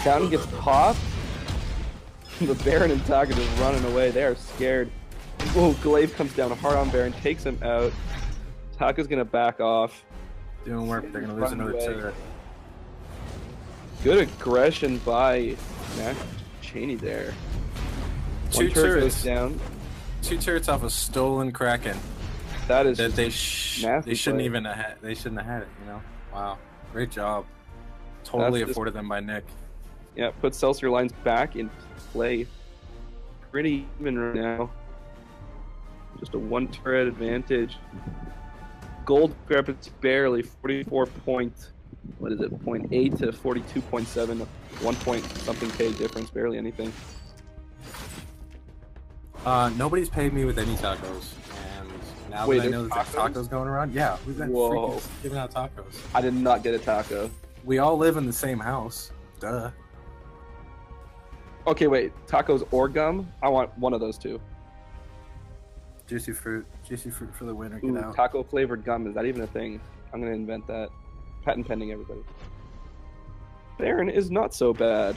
Speaker 1: Fountain gets popped. The Baron and Taka just running away, they are scared. Oh, Glaive comes down hard on Baron, takes him out. Taka's going to back off.
Speaker 2: Doing work, they're going to lose another turret.
Speaker 1: Good aggression by Maschenny there.
Speaker 2: Two turrets
Speaker 1: goes down.
Speaker 2: 2 turrets off a stolen Kraken.
Speaker 1: That is
Speaker 2: they shouldn't even have had. They shouldn't have had it. You know. Wow. Great job. Totally afforded them by Nick.
Speaker 1: Yeah, put Celsior Lions back in play. Pretty even right now. Just a 1 turret advantage. Gold discrepancy barely 44 point. What is it? 0.8 to 42.7. 1 point something K difference. Barely anything.
Speaker 2: Nobody's paid me with any tacos, and now that I know that there's tacos going around, yeah, we've been freaking giving out tacos.
Speaker 1: I did not get a taco.
Speaker 2: We all live in the same house. Duh.
Speaker 1: Okay, wait. Tacos or gum? I want one of those two.
Speaker 2: Juicy fruit for the winner. Get out.
Speaker 1: Taco flavored gum, is that even a thing? I'm gonna invent that. Patent pending, everybody. Baron is not so bad.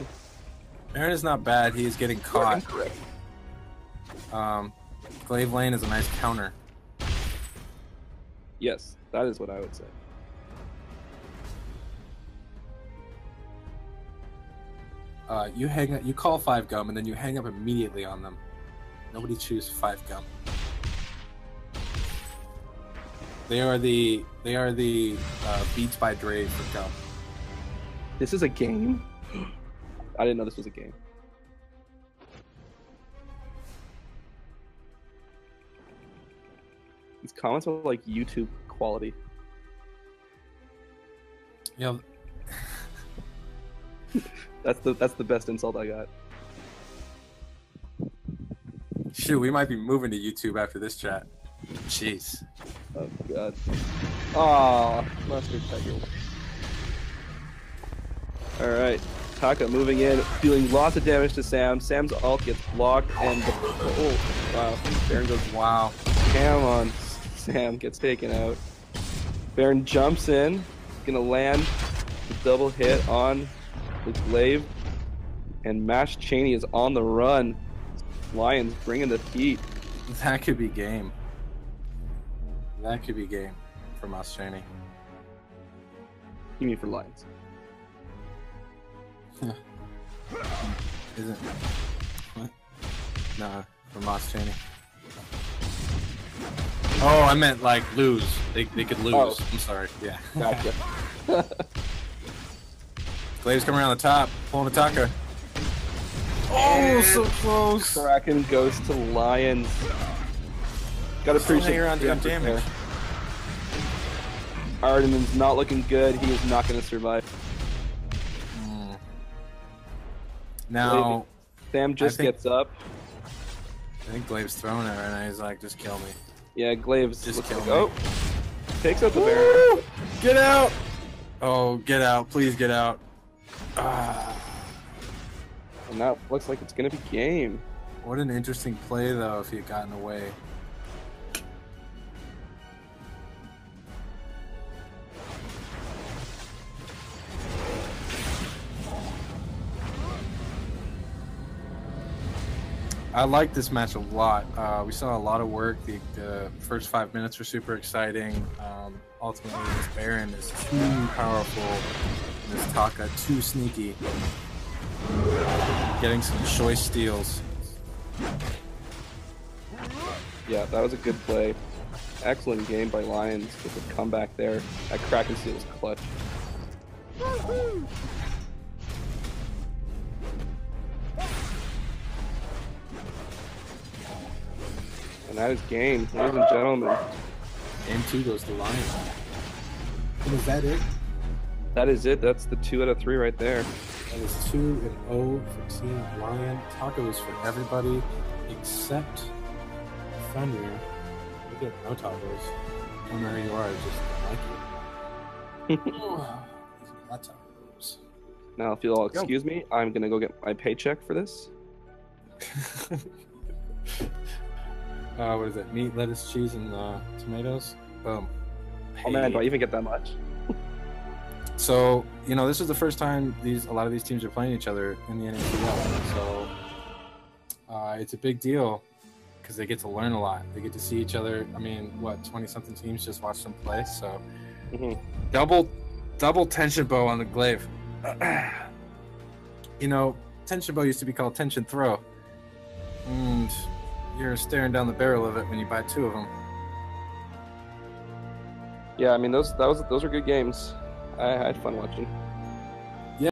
Speaker 2: Baron is not bad. He is getting caught. Glaive Lane is a nice counter.
Speaker 1: Yes, that is what I would say.
Speaker 2: You call 5 gum and then you hang up immediately on them. Nobody choose 5 gum. They are the Beats by Dre for gum.
Speaker 1: This is a game? I didn't know this was a game. These comments are like YouTube quality.
Speaker 2: Yeah.
Speaker 1: That's the best insult I got.
Speaker 2: Shoot, we might be moving to YouTube after this chat. Jeez.
Speaker 1: Oh god. Aw, mustard pecker. Alright. Taka moving in, dealing lots of damage to Sam. Sam's ult gets blocked and wow. Baron goes
Speaker 2: wow.
Speaker 1: Cam on Sam gets taken out. Baron jumps in, gonna land the double hit on the Glaive, and Maschenny is on the run. Lions bringing the heat.
Speaker 2: That could be game. That could be game for Maschenny.
Speaker 1: You mean for Lions?
Speaker 2: Isn't what? Nah, for Maschenny. Oh, I meant like lose. They could lose.
Speaker 1: Oh.
Speaker 2: I'm sorry. Yeah.
Speaker 1: Gotcha.
Speaker 2: Glaive's coming around the top, pulling a Taka. Oh, so close.
Speaker 1: Kraken goes to Lions. Gotta appreciate
Speaker 2: hang around
Speaker 1: the
Speaker 2: doing
Speaker 1: effort
Speaker 2: damage.
Speaker 1: there. Ardenman's not looking good. He is not going to survive.
Speaker 2: Now,
Speaker 1: Sam just gets up.
Speaker 2: I think Glaive's throwing it right now. He's like, just kill me.
Speaker 1: Yeah, Glaive's
Speaker 2: Just
Speaker 1: looks
Speaker 2: kill
Speaker 1: like,
Speaker 2: me.
Speaker 1: oh, takes out the Baron.
Speaker 2: Get out! Oh, get out. Please get out. Ah.
Speaker 1: And that looks like it's going to be game.
Speaker 2: What an interesting play, though, if he had gotten away. I like this match a lot. We saw a lot of work. The first 5 minutes were super exciting. Ultimately, this Baron is too powerful. This Taka too sneaky. Getting some choice steals.
Speaker 1: Yeah, that was a good play. Excellent game by Lions with the comeback there. That Kraken steal was clutch. And that is game, ladies and gentlemen.
Speaker 2: Game 2 goes to Lions. And is that it?
Speaker 1: That is it. That's the 2 out of 3 right there.
Speaker 2: That is 2-0 for Team Lion. Tacos for everybody except Thunder. You get no tacos. No matter who you are, I just don't like you. Hot tacos.
Speaker 1: Now, if you'll all excuse me, I'm gonna go get my paycheck for this.
Speaker 2: What is it? Meat, lettuce, cheese, and tomatoes. Boom.
Speaker 1: Oh man, do I even get that much?
Speaker 2: So, you know, this is the first time a lot of these teams are playing each other in the NACL. So, it's a big deal because they get to learn a lot. They get to see each other. I mean, what, 20-something teams just watch them play. So, double tension bow on the glaive. You know, tension bow used to be called tension throw. And you're staring down the barrel of it when you buy 2 of them.
Speaker 1: Yeah, I mean those are good games. I had fun watching.